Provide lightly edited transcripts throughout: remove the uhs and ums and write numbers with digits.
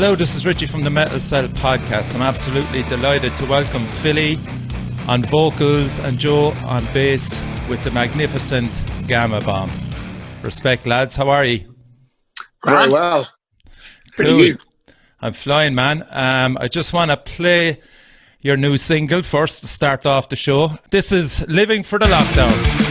Hello, this is Richie from the Metal Cell podcast. I'm absolutely delighted to welcome Philly on vocals and Joe on bass with the magnificent Gamma Bomb. Respect, lads. How are you? Very well. Cool. I'm flying, man. I just want to play your new single first to start off the show. This is Living for the Lockdown.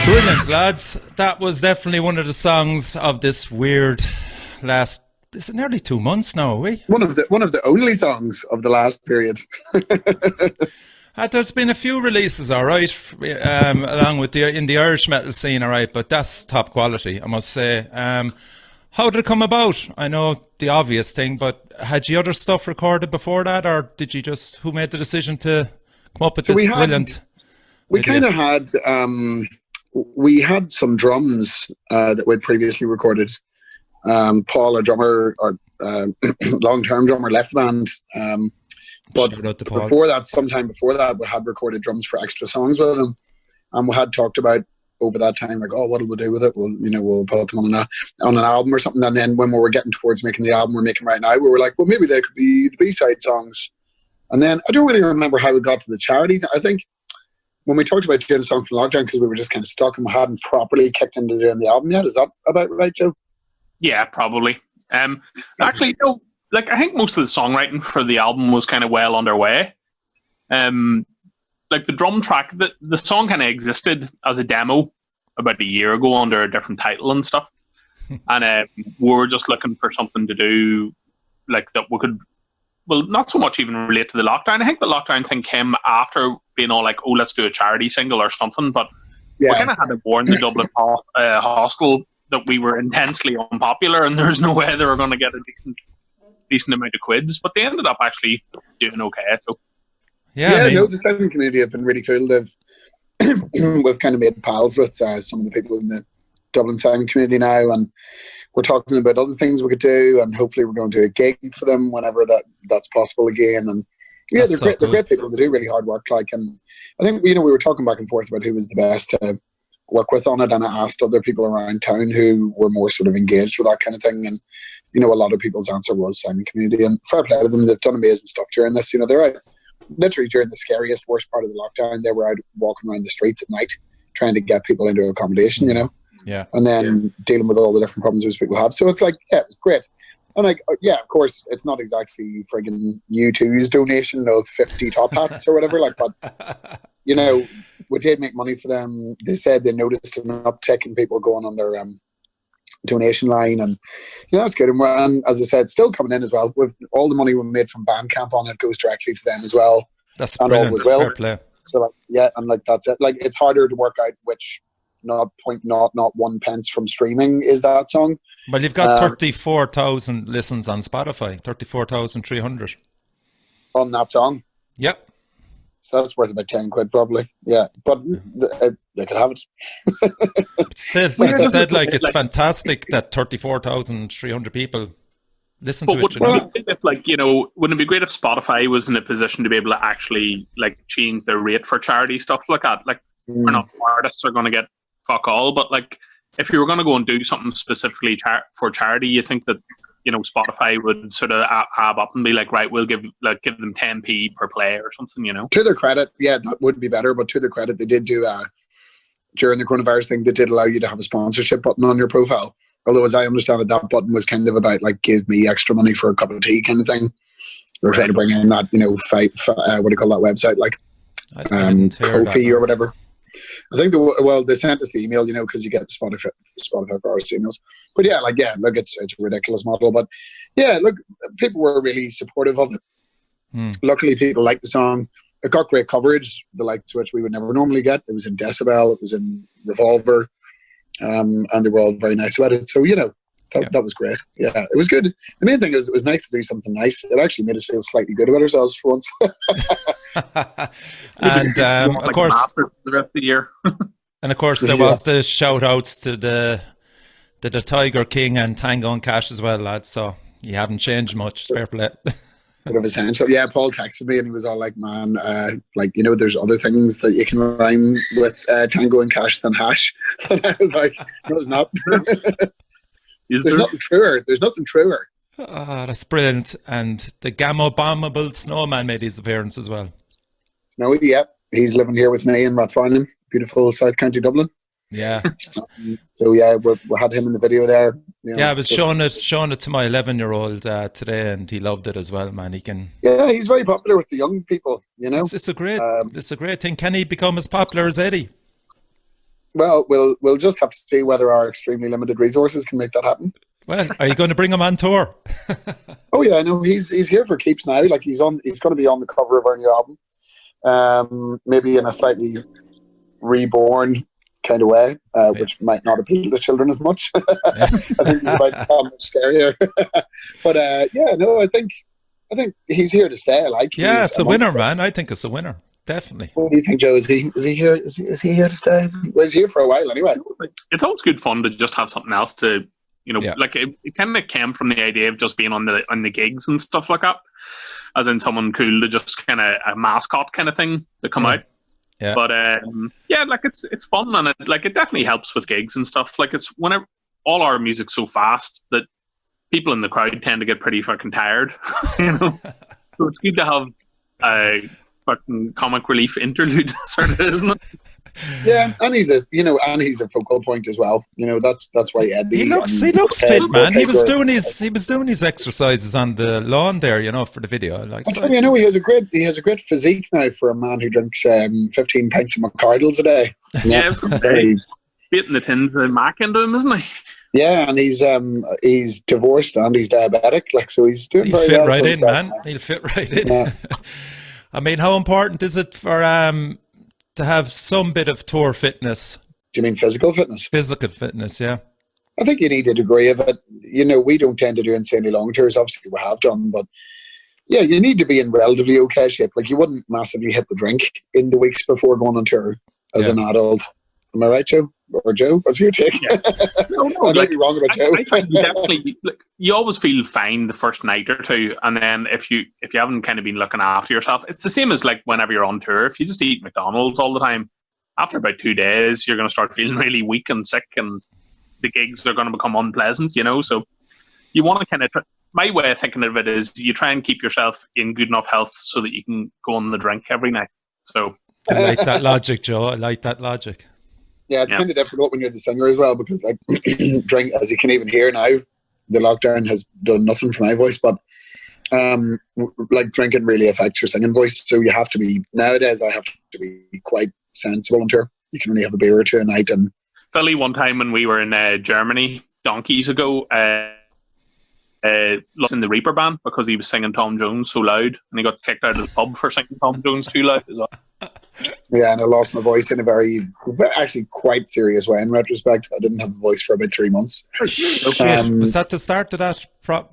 Brilliant, lads. That was definitely one of the songs of this weird last, is it nearly 2 months now, are we? One of the only songs of the last period. There's been a few releases, all right, along with in the Irish metal scene, all right, but that's top quality, I must say. How did it come about? I know the obvious thing, but had you other stuff recorded before that, or did you just, who made the decision to come up with this brilliant We idea? kind of had... we had some drums that we'd previously recorded. Paul, our drummer, our long-term drummer, left the band. But before that, sometime before that, we had recorded drums for extra songs with him. And we had talked about over that time, like, oh, what will we do with it? We'll put them on an album or something. And then when we were getting towards making the album we're making right now, we were like, well, maybe they could be the B-side songs. And then I don't really remember how we got to the charity. I think when we talked about doing a song from lockdown, because we were just kind of stuck and we hadn't properly kicked into doing the album yet. Is that about right, Joe? Yeah, probably. Actually, no. Like, I think most of the songwriting for the album was kind of well underway. Like the drum track, the song kind of existed as a demo about a year ago under a different title and stuff. And we were just looking for something to do, like that we could. Well, not so much even relate to the lockdown. I think the lockdown thing came after being all like, oh, let's do a charity single or something. But we kind of had to warn the Dublin hostel that we were intensely unpopular and there's no way they were going to get a decent amount of quids. But they ended up actually doing okay. So. No, the Simon community have been really cool. We've kind of made pals with some of the people in the Dublin Simon community now, and we're talking about other things we could do, and hopefully we're going to do a gig for them whenever that's possible again. And yeah, they're great. They're great people. They do really hard work. And I think we were talking back and forth about who was the best to work with on it, and I asked other people around town who were more sort of engaged with that kind of thing, and a lot of people's answer was Simon Community, and fair play to them. They've done amazing stuff during this. They're out literally during the scariest, worst part of the lockdown. They were out walking around the streets at night trying to get people into accommodation. Yeah. and then dealing with all the different problems those people have. So it's like, yeah, it's great. And like, yeah, of course, it's not exactly friggin' U2's donation of 50 top hats or whatever. Like, but you know, we did make money for them. They said they noticed an uptick in people going on their donation line, and you know, that's good. And as I said, still coming in as well. With all the money we made from Bandcamp on it goes directly to them as well. That's and brilliant. all as well. Fair play. So like, yeah, and like that's it. Like, it's harder to work out which not 1 pence from streaming is that song. Well, you've got 34,000 listens on Spotify. 34,300 on that song. Yep. So that's worth about 10 quid probably. Yeah, but they could have it. But still, as I said, like, it's fantastic that 34,300 people listen to it. Wouldn't it be great if Spotify was in a position to be able to actually like change their rate for charity stuff like that? Like, we're not artists are going to get fuck all, but like, if you were going to go and do something specifically for charity, you think that, you know, Spotify would sort of ab up and be like, right, we'll give them 10p per play or something, you know? To their credit, yeah, that would be better. But to their credit, they did do during the coronavirus thing, they did allow you to have a sponsorship button on your profile. Although, as I understand it, that button was kind of about like, give me extra money for a cup of tea kind of thing. We're trying to bring in that, you know, what do you call that website? Like Ko-fi or whatever. I think they sent us the email, you know, because you get the Spotify for our emails. But yeah, look, it's a ridiculous model. But yeah, look, people were really supportive of it. Luckily, people liked the song. It got great coverage, the likes which we would never normally get. It was in Decibel, it was in Revolver, and they were all very nice about it. So, you know, that was great. Yeah, it was good. The main thing is it was nice to do something nice. It actually made us feel slightly good about ourselves for once. And of course, the rest of the year. And of course, there was the shout outs to the Tiger King and Tango and Cash as well, lads. So you haven't changed much. Fair play. Bit of essential. Yeah, Paul texted me and he was all like, man, like, you know, there's other things that you can rhyme with Tango and Cash than hash. And I was like, no, it's not. There's nothing truer. Oh, that's brilliant. And the Gamobombable Snowman made his appearance as well. No, yeah, he's living here with me in Rathfarnham, beautiful South County Dublin. Yeah. So yeah, we had him in the video there. You know, yeah, I was showing it to my 11-year-old today, and he loved it as well. Man, he can. Yeah, he's very popular with the young people. You know, it's a great thing. Can he become as popular as Eddie? Well, we'll just have to see whether our extremely limited resources can make that happen. Well, are you going to bring him on tour? Oh yeah, no, he's here for keeps now. Like he's going to be on the cover of our new album, maybe in a slightly reborn kind of way, which might not appeal to children as much. I think he's about to become scarier. But yeah, no, I think he's here to stay. Like, yeah, it's a winner, man. I think it's a winner. Definitely. What do you think, Joe? Is he here? Is he here to stay? Well, he's here for a while anyway. It's always good fun to just have something else to, you know, like it kind of came from the idea of just being on the gigs and stuff like that, as in someone cool to just kind of a mascot kind of thing to come out. Yeah. But yeah, like it's fun, and it definitely helps with gigs and stuff. Like, it's whenever all our music's so fast that people in the crowd tend to get pretty fucking tired, you know. So it's good to have a fucking comic relief interlude, sort of, isn't it? Yeah, and he's a focal point as well. You know, that's why Eddie. He looks fit, man. He was doing his exercises on the lawn there, you know, for the video. You know, he has a great physique now for a man who drinks 15 pints of McCardles a day. Yeah, I was going to say, beating the tins of Mac into him, isn't he? Yeah, and he's divorced and he's diabetic, like, so he's doing very well. He'll fit right in, man. He'll fit right in. Yeah. I mean, how important is it for to have some bit of tour fitness? Do you mean physical fitness? Physical fitness, yeah. I think you need a degree of it. You know, we don't tend to do insanely long tours. Obviously, we have done, but yeah, you need to be in relatively okay shape. Like, you wouldn't massively hit the drink in the weeks before going on tour as an adult. Am I right, Joe? Or Joe? What's your take? Yeah. No, I might be wrong about Joe. I think you definitely, you always feel fine the first night or two, and then if you haven't kind of been looking after yourself, it's the same as like whenever you're on tour. If you just eat McDonald's all the time, after about 2 days, you're going to start feeling really weak and sick, and the gigs are going to become unpleasant, you know. So you want to kind of, my way of thinking of it is, you try and keep yourself in good enough health so that you can go on the drink every night. So I like that logic, Joe. I like that logic. Yeah, it's kind of difficult when you're the singer as well, because like drink, as you can even hear now, the lockdown has done nothing for my voice, but like drinking really affects your singing voice. So you have to be, nowadays I have to be quite sensible and sure. You can only have a beer or two a night. And Philly, one time when we were in Germany donkeys ago, lost in the Reaper band because he was singing Tom Jones so loud, and he got kicked out of the pub for singing Tom Jones too loud as well. Yeah, and I lost my voice in a very, actually quite serious way in retrospect. I didn't have a voice for about 3 months. Was that the start of that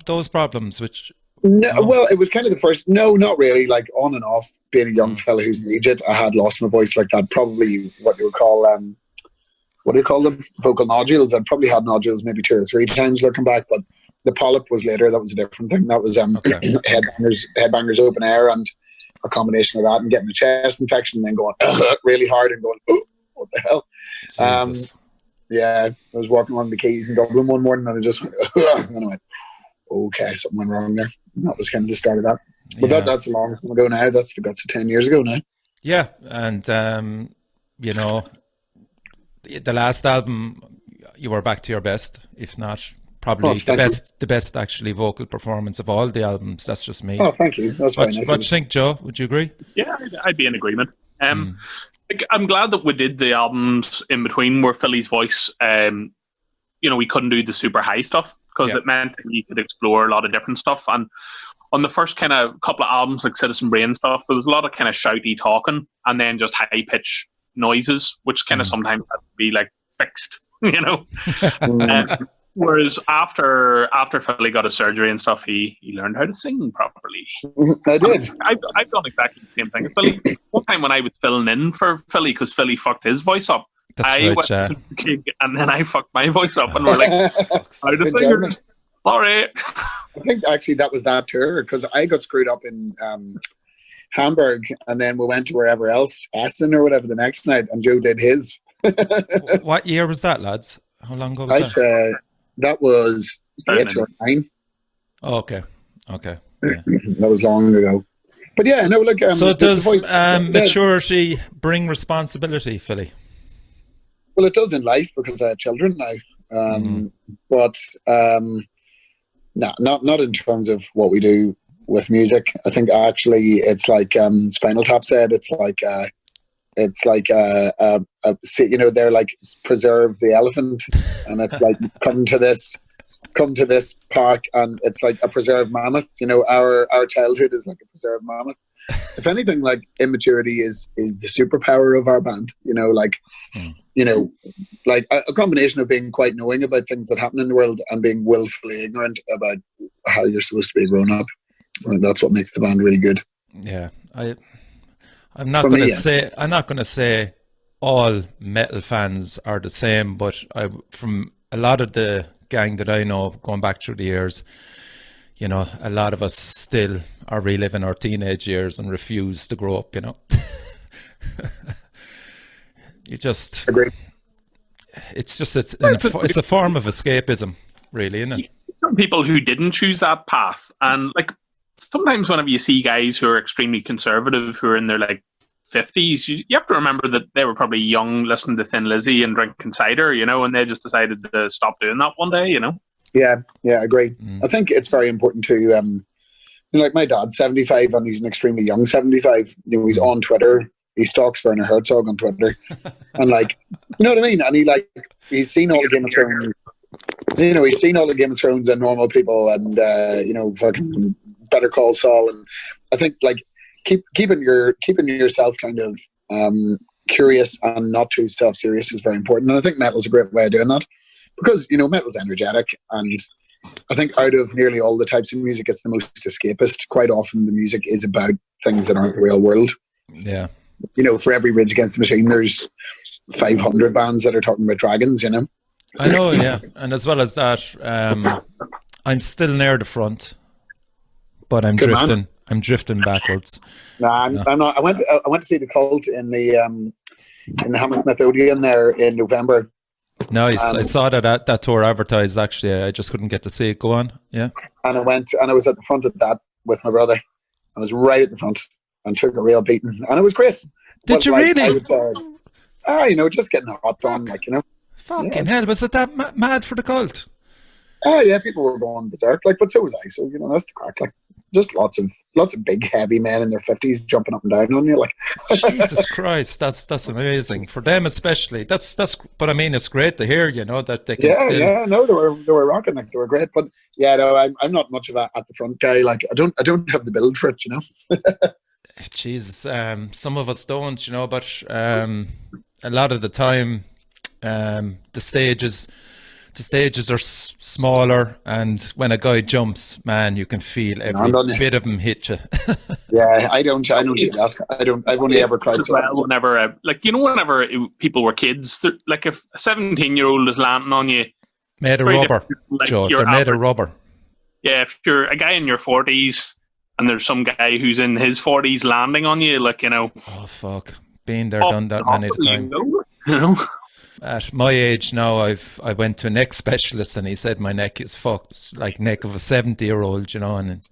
those problems? Which no, well, it was kind of the first. No, not really. Like on and off, being a young fella who's in Egypt, I had lost my voice like that. Probably what you would call what do you call them? Vocal nodules. I'd probably had nodules maybe 2 or 3 times looking back, but the polyp was later. That was a different thing. That was headbangers open air, and a combination of that and getting a chest infection, and then going really hard and going, oh, what the hell? Yeah, I was walking along the quays in Dublin one morning, and I just went, and I went, okay, something went wrong there. And that was kind of the start of that. But that's a long time ago now. That's 10 years ago now. Yeah, and you know, the last album, you were back to your best, if not probably the best actually vocal performance of all the albums. That's just me. Oh, thank you. That's very nice. What do you think, Joe? Would you agree? Yeah, I'd be in agreement. I'm glad that we did the albums in between where Philly's voice, you know, we couldn't do the super high stuff because it meant that you could explore a lot of different stuff. And on the first kind of couple of albums, like Citizen Brain stuff, there was a lot of kind of shouty talking and then just high pitch noises, which kind of sometimes had to be like fixed, you know. Whereas after Philly got his surgery and stuff, he learned how to sing properly. I did. I've done exactly the same thing. Philly, one time when I was filling in for Philly because Philly fucked his voice up, I went to the gig and then I fucked my voice up, and we're like, how to sing? Sorry. I think actually that was that tour, because I got screwed up in Hamburg, and then we went to wherever else, Essen or whatever, the next night, and Joe did his. What year was that, lads? How long ago was that? That was 8 or 9. Oh, okay. Yeah. That was long ago. But yeah, no, look. So does maturity bring responsibility, Philly? Well, it does in life, because I have children now. But no, not in terms of what we do with music. I think actually it's like Spinal Tap said. It's like you know, they're like preserve the elephant, and it's like come to this park, and it's like a preserved mammoth. You know, our childhood is like a preserved mammoth. If anything, like immaturity is the superpower of our band. You know, like you know, like a combination of being quite knowing about things that happen in the world and being willfully ignorant about how you're supposed to be grown up. And that's what makes the band really good. Yeah, I'm not going to say all metal fans are the same, but from a lot of the gang that I know going back through the years, you know, a lot of us still are reliving our teenage years and refuse to grow up, you know. You just agree. It's a form of escapism, really, isn't it? Some people who didn't choose that path, and like sometimes whenever you see guys who are extremely conservative, who are in their like 50s, you have to remember that they were probably young, listening to Thin Lizzy and drinking cider, you know, and they just decided to stop doing that one day, you know. Yeah, I agree. I think it's very important to, you know, like my dad's 75 and he's an extremely young 75. You know, he's on Twitter. He stalks Werner Herzog on Twitter, and like, you know what I mean. And he's seen all the Game of Thrones. You know, he's seen all the Game of Thrones and Normal People, and you know, fucking Better Call Saul. And I think like keeping yourself kind of curious and not too self-serious is very important. And I think metal's a great way of doing that, because you know, metal's energetic, and I think out of nearly all the types of music, it's the most escapist. Quite often, the music is about things that aren't the real world. Yeah. You know, for every Rage Against the Machine, there's 500 bands that are talking about dragons, you know? I know, yeah. And as well as that, I'm still near the front, but I'm drifting backwards. Nah, I'm not. I went to see the Cult in the Hammersmith Odeon there in November. Nice. I saw that tour advertised, actually. I just couldn't get to see it. Go on. Yeah. And I was at the front of that with my brother. I was right at the front and took a real beating, and it was great. Did you really? just getting hopped on, like, Fucking hell, was it that mad for the cult? Oh yeah, people were going berserk, like, but so was I. So that's the crack. Like, just lots of big, heavy men in their 50s jumping up and down on you, like. Jesus Christ, that's amazing for them, especially. That's. But I mean, it's great to hear, that they can still. Yeah, no, they were rocking, like, they were great. But yeah, no, I'm not much of a at the front guy. Like, I don't have the build for it, Jesus, some of us don't, but a lot of the time, the stages are smaller, and when a guy jumps, man, you can feel every bit of him hit you. Yeah, I don't do that. I've only ever cried. Well, whenever, whenever people were kids, like if a 17-year-old is landing on you, made of rubber, Joe. They're made of rubber. Yeah, if you're a guy in your 40s and there's some guy who's in his 40s landing on you, like, Oh fuck, been there, done that many times. At my age now, I went to a neck specialist, and he said my neck is fucked. It's like neck of a 70-year-old, and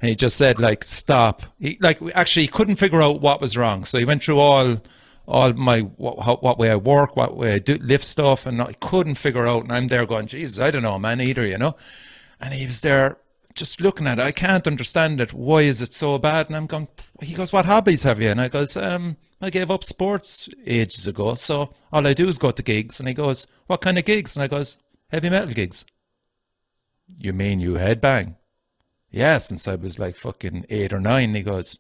he just said, like, stop. He couldn't figure out what was wrong, so he went through all my what way I work, what way I do lift stuff, and I couldn't figure out. And I'm there going, Jesus, I don't know, man, either, And he was there just looking at it. I can't understand it. Why is it so bad? And I'm going. He goes, what hobbies have you? And I goes, I gave up sports ages ago, so all I do is go to gigs. And he goes, what kind of gigs? And I goes, heavy metal gigs. You mean you headbang? Yeah, since I was like fucking 8 or 9. He goes,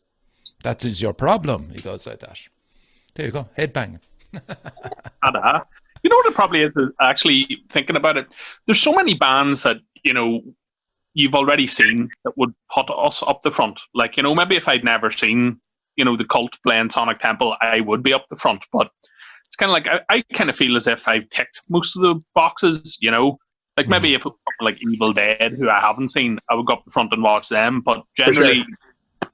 that is your problem. He goes like that. There you go, headbang. You know what it probably is actually thinking about it? There's so many bands that, you've already seen that would put us up the front. Like, maybe if I'd never seen the Cult playing Sonic Temple, I would be up the front. But it's kind of like I kind of feel as if I've ticked most of the boxes. Like maybe if it was like Evil Dead, who I haven't seen, I would go up the front and watch them. But generally,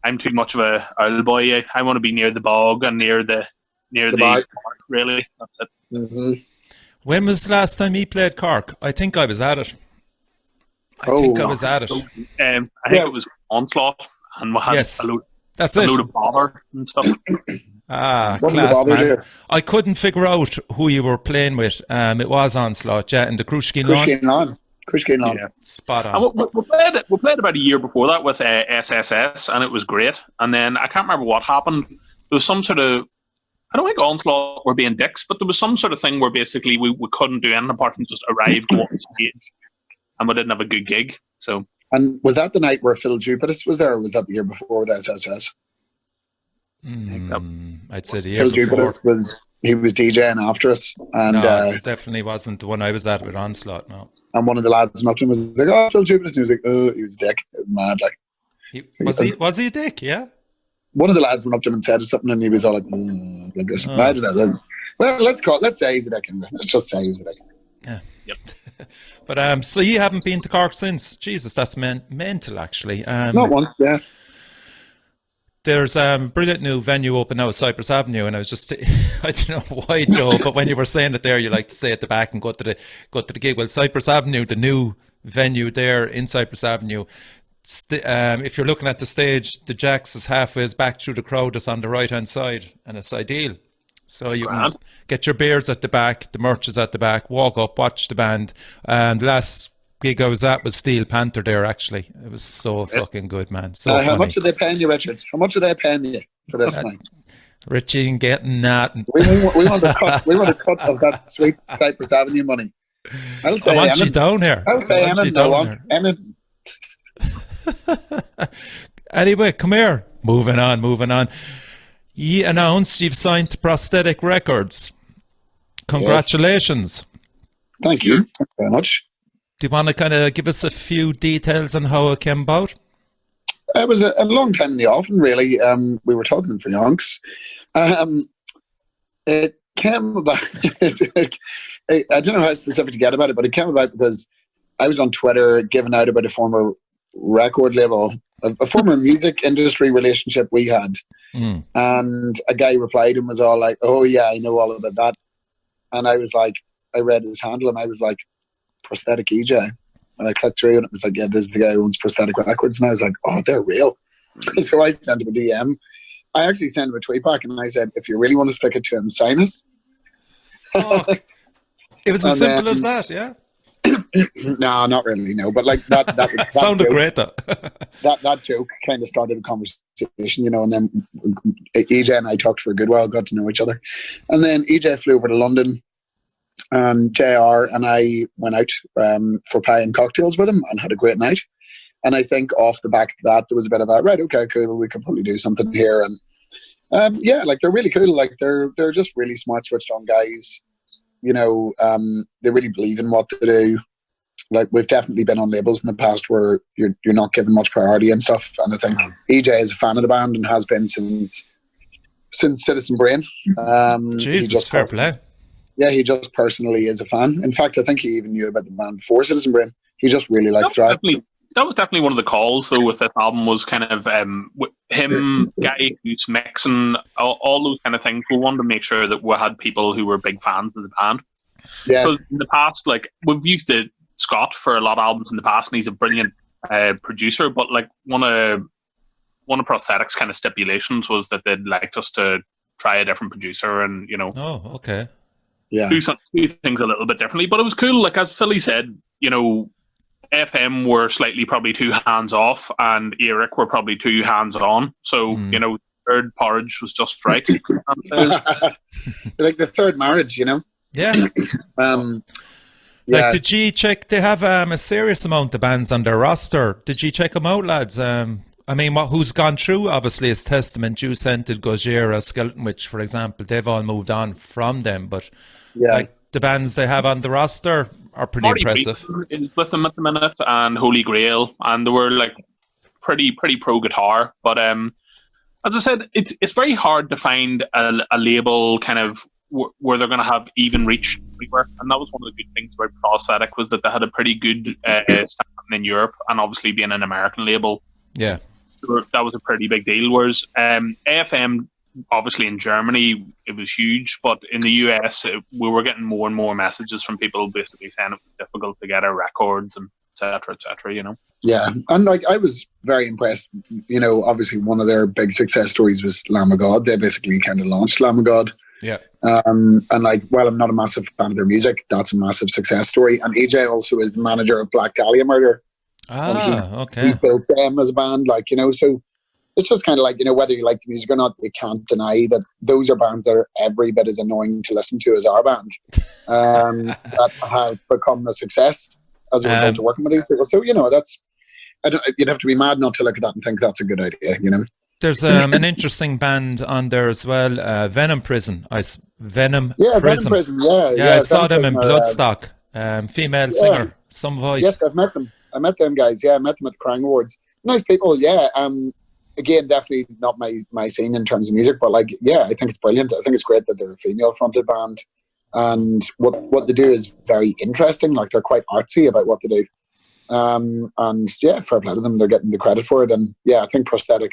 I'm too much of a old boy. I want to be near the bog and near the park, really. That's it. Mm-hmm. When was the last time he played Cork? I think I was at it. I think it was Onslaught, and we had a load of bother and stuff. Class, man. I couldn't figure out who you were playing with. It was Onslaught, yeah, and the Crushkin Lawn. Yeah. Spot on. And we played about a year before that with SSS, and it was great. And then I can't remember what happened. There was some sort of, I don't think Onslaught were being dicks, but there was some sort of thing where basically we couldn't do anything apart from just arrive, go on stage, and we didn't have a good gig. So. And was that the night where Phil Jupitus was there, or was that the year before with SSS? I'd say the year Phil before. Jupitus he was DJing after us, and it definitely wasn't the one I was at with Onslaught. No. And one of the lads in Upton was like, "Oh, Phil Jupitus," and he was like, "Oh, he was a dick, it was mad." Like, was he a dick? Yeah. One of the lads went up to him and said something, and he was all like, imagine that. Well, let's say he's a dick. Let's just say he's a dick. Yeah. Yep. But so you haven't been to Cork since? Jesus, that's mental, actually. Not once, yeah. There's a brilliant new venue open now at Cypress Avenue, and I was just, I don't know why, Joe, but when you were saying it there, you like to stay at the back and go to the gig. Well, Cypress Avenue, the new venue there in Cypress Avenue, if you're looking at the stage, the Jacks is halfway back through the crowd that's on the right-hand side, and it's ideal. So you can get your beers at the back, the merch is at the back, walk up, watch the band. And the last gig I was at was Steel Panther there, actually. It was so fucking good, man. So funny. How much are they paying you, Richard? How much are they paying you for this night? Richie ain't getting that. We want a cut of that sweet Cypress Avenue money. I want you down here. I'll say Emin. Anyway, come here. Moving on. You announced you've signed to Prosthetic Records. Congratulations. Yes. Thank you. Thank you very much. Do you want to kind of give us a few details on how it came about? It was a long time in the offing, really. We were talking for yonks. It came about, I don't know how specific to get about it, but it came about because I was on Twitter giving out about a former record label, a former music industry relationship we had. And a guy replied and was all like, "Oh yeah, I know all about that." And I was like, I read his handle and I was like, Prosthetic EJ. And I clicked through and it was like, yeah, this is the guy who owns Prosthetic Records. And I was like, oh, they're real. So I sent him a DM I actually sent him a tweet back and I said, if you really want to stick it to him, sign us. Fuck. It was as simple as that, yeah? No, not really, no. But like that Sounded joke, great, though. that joke kind of started a conversation, you know, and then EJ and I talked for a good while, got to know each other. And then EJ flew over to London and JR and I went out for pie and cocktails with him and had a great night. And I think off the back of that, there was a bit of a, right, okay, cool, we can probably do something here. And yeah, like they're really cool. Like they're just really smart, switched on guys. You know, they really believe in what they do. Like we've definitely been on labels in the past where you're not given much priority and stuff. And I think EJ is a fan of the band and has been since Citizen Brain. Jesus, fair play. Yeah, he just personally is a fan. In fact, I think he even knew about the band before Citizen Brain. He just really likes Thrive. That was definitely one of the calls, though, with this album was kind of him, Guy, who's mixing, all those kind of things. We wanted to make sure that we had people who were big fans of the band. Yeah. So in the past, like, we've used Scott for a lot of albums in the past, and he's a brilliant producer, but like one of Prosthetics' kind of stipulations was that they'd like us to try a different producer and, you know. Oh, okay. Yeah. Do things a little bit differently. But it was cool. Like, as Philly said, you know, FM were slightly probably too hands off and Eric were probably too hands on. So, you know, third porridge was just right. Like the third marriage, you know? Yeah. Yeah. Like, did you check? They have a serious amount of bands on their roster. Did you check them out, lads? I mean, who's gone through? Obviously, is Testament, Jew Scented, Gojira, Skeleton Witch, for example. They've all moved on from them, but like the bands they have on the roster are pretty impressive. Is with them at the minute, and Holy Grail, and they were like pretty pro guitar. But as I said, it's very hard to find a label kind of where they're going to have even reach everywhere, and that was one of the good things about Prosthetic was that they had a pretty good standing in Europe, and obviously being an American label, yeah, that was a pretty big deal. Whereas AFM, obviously in Germany, it was huge, but in the US, we were getting more and more messages from people basically saying it was difficult to get our records and et cetera, you know. Yeah, and like I was very impressed. You know, obviously one of their big success stories was Lamb of God. They basically kind of launched Lamb of God. Yeah. And like, while I'm not a massive fan of their music, that's a massive success story. And EJ also is the manager of Black Dahlia Murder. Okay. He built them as a band, like, you know, so it's just kind of like, you know, whether you like the music or not, you can't deny that those are bands that are every bit as annoying to listen to as our band, that have become a success as a result of working with these people. So, you know, you'd have to be mad not to look at that and think that's a good idea, you know. There's an interesting band on there as well, Venom Prison. Venom Prison. Yeah, I saw them in Bloodstock. Female singer, some voice. Yes, I've met them. I met them guys. Yeah, I met them at the Crying Awards. Nice people. Yeah. Again, definitely not my scene in terms of music, but like, yeah, I think it's brilliant. I think it's great that they're a female-fronted band, and what they do is very interesting. Like, they're quite artsy about what they do. And yeah, fair play to them. They're getting the credit for it, and yeah, I think Prosthetic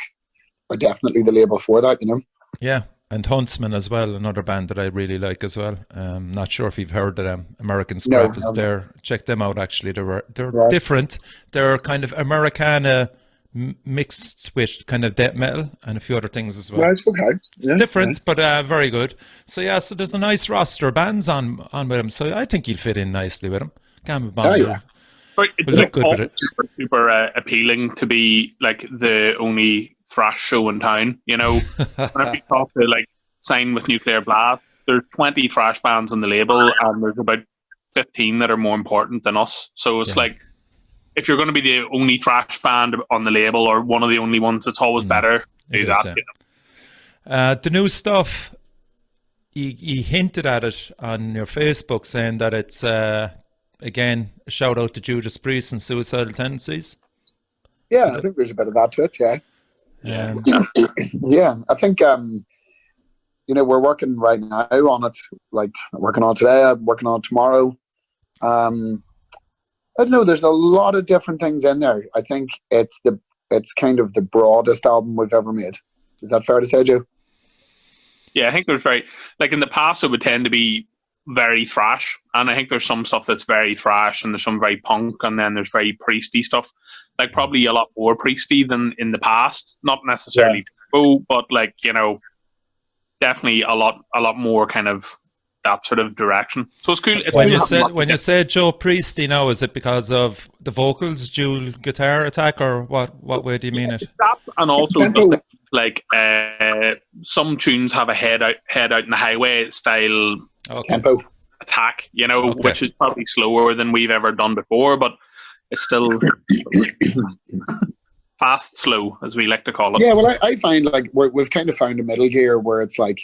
are definitely the label for that, you know. Yeah, and Huntsman as well, another band that I really like as well. Not sure if you've heard of them. American Scrap is there. Check them out. Actually, they're different. They're kind of Americana mixed with kind of death metal and a few other things as well. Right, okay. It's different, but very good. So yeah, so there's a nice roster of bands on with them. So I think you'll fit in nicely with them. Gambit Bond. But it's super appealing to be like the only thrash show in town. You know, whenever you talk to like Sign with Nuclear Blast, there's 20 thrash bands on the label, and there's about 15 that are more important than us. So it's like, if you're going to be the only thrash band on the label or one of the only ones, it's always better to do that. You know? The new stuff, you hinted at it on your Facebook, saying that it's again, a shout out to Judas Priest and Suicidal Tendencies. Yeah, I think there's a bit of that to it, yeah. Yeah, I think, you know, we're working right now on it, like working on today, I'm working on it tomorrow. I don't know, there's a lot of different things in there. I think it's kind of the broadest album we've ever made. Is that fair to say, Joe? Yeah, I think there's like in the past it would tend to be very thrash, and I think there's some stuff that's very thrash and there's some very punk, and then there's very priesty stuff, like probably a lot more priesty than in the past, not necessarily tempo, but like, you know, definitely a lot more kind of that sort of direction. So it's cool. It's When cool you having said when you said Joe Priesty now, is it because of the vocals, dual guitar attack, or what way do you mean it? that, and also Tempo. just like some tunes have a head out in the highway style Okay. Tempo. attack, you know, Okay. which is probably slower than we've ever done before, but it's still fast slow, as we like to call it. Yeah, well, I find like we've kind of found a middle gear where it's like,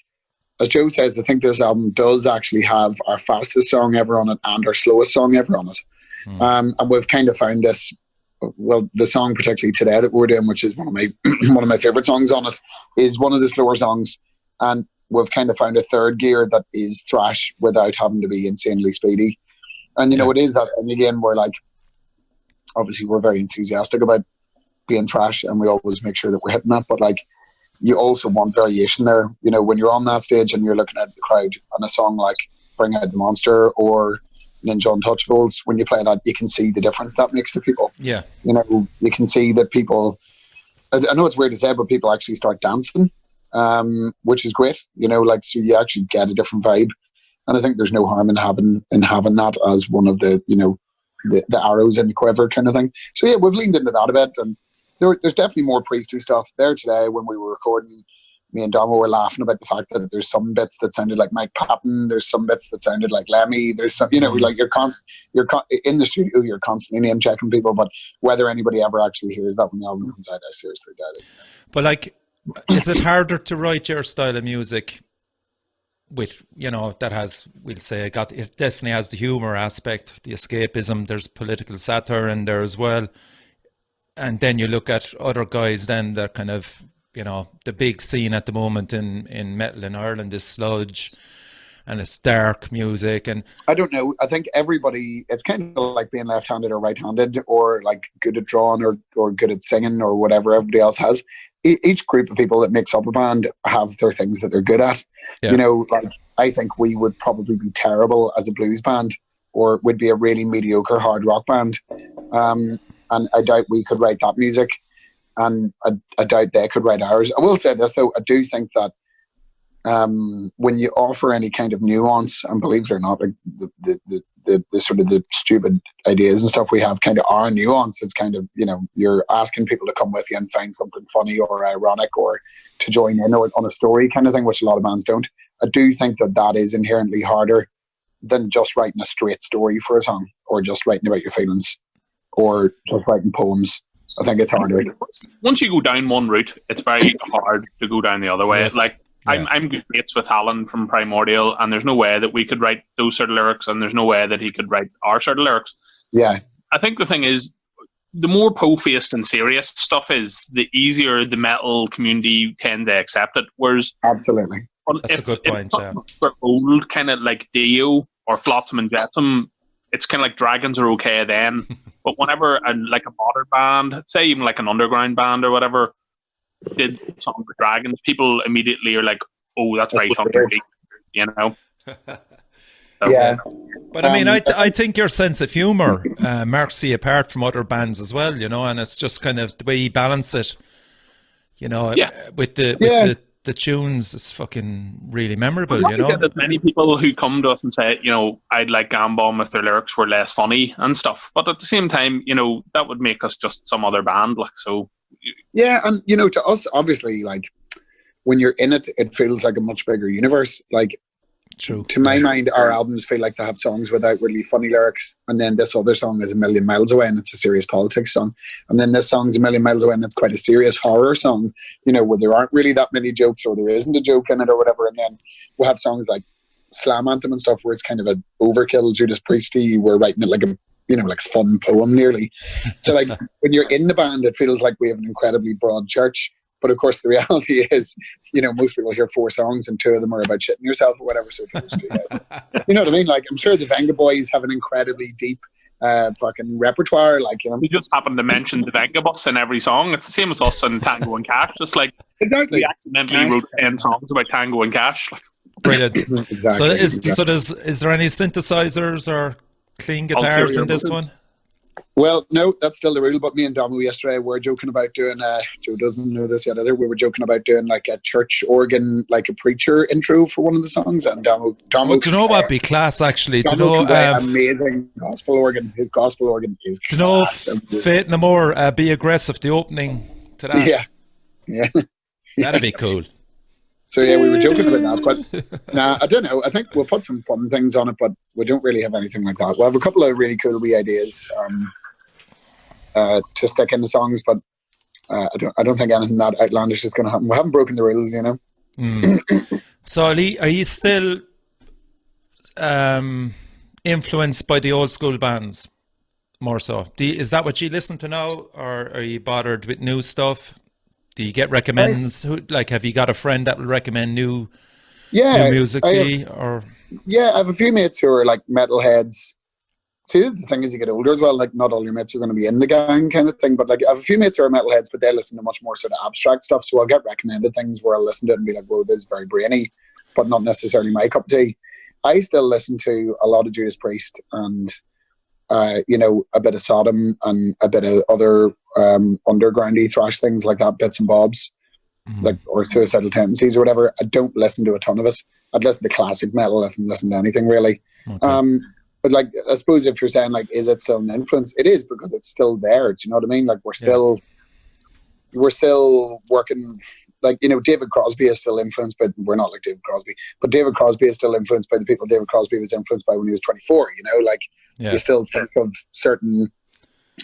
as Joe says, I think this album does actually have our fastest song ever on it and our slowest song ever on it. And we've kind of found this, well, the song particularly today that we're doing, which is one of my favorite songs on it, is one of the slower songs. And we've kind of found a third gear that is thrash without having to be insanely speedy. And, you know, it is that. And again, we're like, obviously we're very enthusiastic about being thrash and we always make sure that we're hitting that. But like, you also want variation there. You know, when you're on that stage and you're looking at the crowd on a song like Bring Out the Monster or Ninja Untouchables, when you play that, you can see the difference that makes to people. Yeah. You know, you can see that people, I know it's weird to say, but people actually start dancing, which is great. You know, like, so you actually get a different vibe. And I think there's no harm in having that as one of the, you know, the arrows in the quiver kind of thing. So yeah, we've leaned into that a bit, and there's definitely more Priesty stuff there today. When we were recording, me and Damo were laughing about the fact that there's some bits that sounded like Mike Patton, there's some bits that sounded like Lemmy, there's some, you know, like you're in the studio, you're constantly name checking people, but whether anybody ever actually hears that when the album comes out, I seriously doubt it. But like, is it harder to write your style of music with, you know, that has, we'll say, it definitely has the humor aspect, the escapism, there's political satire in there as well. And then you look at other guys then that kind of, you know, the big scene at the moment in metal in Ireland is sludge and it's dark music. And I don't know. I think everybody, it's kind of like being left-handed or right-handed or like good at drawing or good at singing or whatever everybody else has. Each group of people that makes up a band have their things that they're good at. Yeah. You know, like I think we would probably be terrible as a blues band or would be a really mediocre hard rock band. And I doubt we could write that music, and I doubt they could write ours. I will say this though, I do think that when you offer any kind of nuance, and believe it or not, like the sort of the stupid ideas and stuff we have kind of are nuance. It's kind of, you know, you're asking people to come with you and find something funny or ironic or to join in on a story kind of thing, which a lot of bands don't. I do think that is inherently harder than just writing a straight story for a song or just writing about your feelings or just writing poems. I think it's harder. Once you go down one route, it's very hard to go down the other way. Yes. Like, yeah. I'm good mates with Alan from Primordial, and there's no way that we could write those sort of lyrics, and there's no way that he could write our sort of lyrics. Yeah. I think the thing is, the more po-faced and serious stuff is, the easier the metal community tend to accept it. Whereas, absolutely, that's a good point. Yeah. For old kind of like Dio or Flotsam and Jetsam, it's kind of like Dragons are okay then. But whenever like a modern band, say even like an underground band or whatever, did something for Dragons, people immediately are like, "Oh, that's very funky," you know. So, yeah, but I mean, I think your sense of humor marks you apart from other bands as well, you know, and it's just kind of the way you balance it, you know, with the tunes is fucking really memorable, you know. There's many people who come to us and say, you know, I'd like Gambom if their lyrics were less funny and stuff, but at the same time, you know, that would make us just some other band, like so. Yeah, and you know, to us, obviously, like when you're in it, it feels like a much bigger universe. Like, true. To my mind, our albums feel like they have songs without really funny lyrics, and then this other song is A Million Miles Away, and it's a serious politics song, and then this song's A Million Miles Away, and it's quite a serious horror song. You know, where there aren't really that many jokes, or there isn't a joke in it, or whatever. And then we'll have songs like Slam Anthem and stuff, where it's kind of an overkill Judas Priesty. We're writing it like a, you know, like fun poem nearly. So like when you're in the band, it feels like we have an incredibly broad church. But of course, the reality is, you know, most people hear 4 songs and 2 of them are about shitting yourself or whatever. So you know what I mean? Like, I'm sure the Venga Boys have an incredibly deep fucking repertoire. Like, you know, we just happen to mention the Venga Bus in every song. It's the same as us and Tango and Cash. Just like exactly, we accidentally wrote 10 songs about Tango and Cash. Like, brilliant. Exactly. So is there any synthesizers or clean guitars in this one? Well, no, that's still the rule. But me and Domo yesterday were joking about doing. Joe doesn't know this yet either. We were joking about doing like a church organ, like a preacher intro for one of the songs. And Domo, do you know what be class actually? Do you Domo know can play amazing gospel organ. His gospel organ is do you know class. Faith No More, Be Aggressive, the opening to that? Yeah. That'd be cool. So yeah, we were joking about that, but nah, I don't know. I think we'll put some fun things on it, but we don't really have anything like that. We'll have a couple of really cool wee ideas to stick in the songs, but I don't think anything that outlandish is going to happen. We haven't broken the rules, you know. So are you still influenced by the old school bands more so? Is that what you listen to now, or are you bothered with new stuff? Do you get recommends? Have you got a friend that will recommend new music to you? Or yeah, I have a few mates who are like metalheads. See, this is the thing as you get older as well. Like, not all your mates are going to be in the gang kind of thing, but like I have a few mates who are metalheads, but they listen to much more sort of abstract stuff. So I'll get recommended things where I'll listen to it and be like, "Whoa, this is very brainy," but not necessarily my cup of tea. I still listen to a lot of Judas Priest and a bit of Sodom and a bit of other undergroundy thrash things like that, bits and bobs, like or Suicidal Tendencies or whatever. I don't listen to a ton of it. I'd listen to classic metal if I'm listening to anything really. Okay. But like, I suppose if you're saying like, is it still an influence? It is, because it's still there. Do you know what I mean? Like we're still working. Like, you know, David Crosby is still influenced by, we're not like David Crosby, but David Crosby is still influenced by the people David Crosby was influenced by when he was 24, you know, like you still think of certain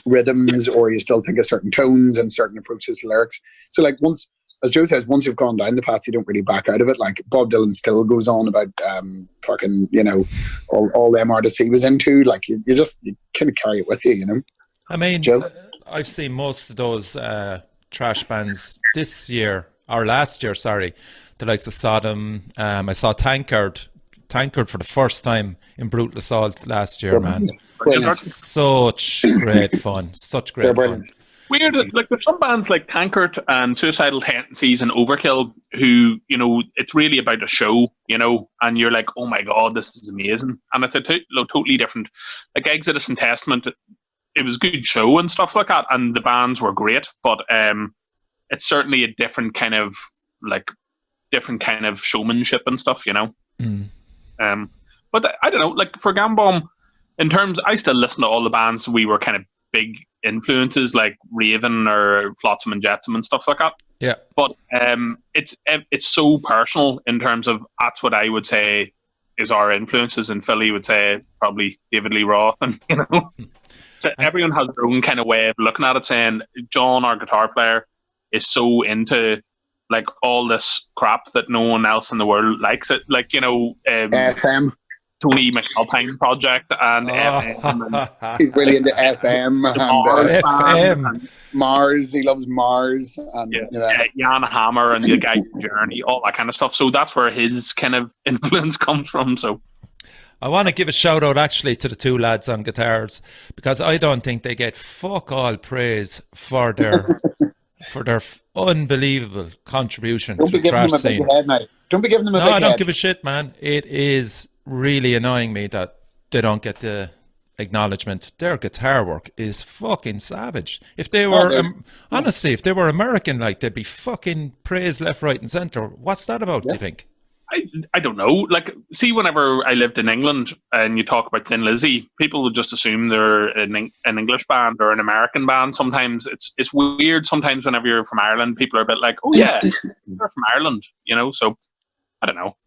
rhythms or you still think of certain tones and certain approaches to lyrics. So like once, as Joe says, once you've gone down the path, you don't really back out of it. Like Bob Dylan still goes on about fucking, you know, all them artists he was into. Like you kind of carry it with you, you know. I mean, Joe? I've seen most of those trash bands this year. Or last year, sorry, the likes of Sodom. I saw Tankard for the first time in Brutal Assault last year, man. Such great fun. Such great fun. Weird, like there's some bands like Tankard and Suicidal Tendencies and Overkill who, you know, it's really about a show, you know, and you're like, oh my God, this is amazing. And it's a totally different, like Exodus and Testament, it was a good show and stuff like that, and the bands were great, but it's certainly a different kind of showmanship and stuff, you know. But I don't know, like for Gambom, in terms, I still listen to all the bands we were kind of big influences, like Raven or Flotsam and Jetsam and stuff like that. Yeah. But it's so personal in terms of, that's what I would say is our influences, and Philly would say probably David Lee Roth, and you know, so everyone has their own kind of way of looking at it, saying John, our guitar player, is so into like all this crap that no one else in the world likes it, like, you know, FM, Tony McAlpine Project, and FM, and he's really into FM and FM and Mars. He loves Mars, and you know, Jan Hammer and the guy from Journey, all that kind of stuff. So that's where his kind of influence comes from. So I want to give a shout out actually to the two lads on guitars, because I don't think they get fuck all praise for their unbelievable contribution to the trash scene. Don't be giving them a big No, head. I don't give a shit, man. It is really annoying me that they don't get the acknowledgement. Their guitar work is fucking savage. If they were, honestly, if they were American, like, they'd be fucking praised left, right and centre. What's that about, do you think? I don't know. Like, see, whenever I lived in England and you talk about Thin Lizzy, people would just assume they're an English band or an American band. Sometimes it's weird. Sometimes whenever you're from Ireland, people are a bit like, oh yeah, they're from Ireland, you know? So, I don't know.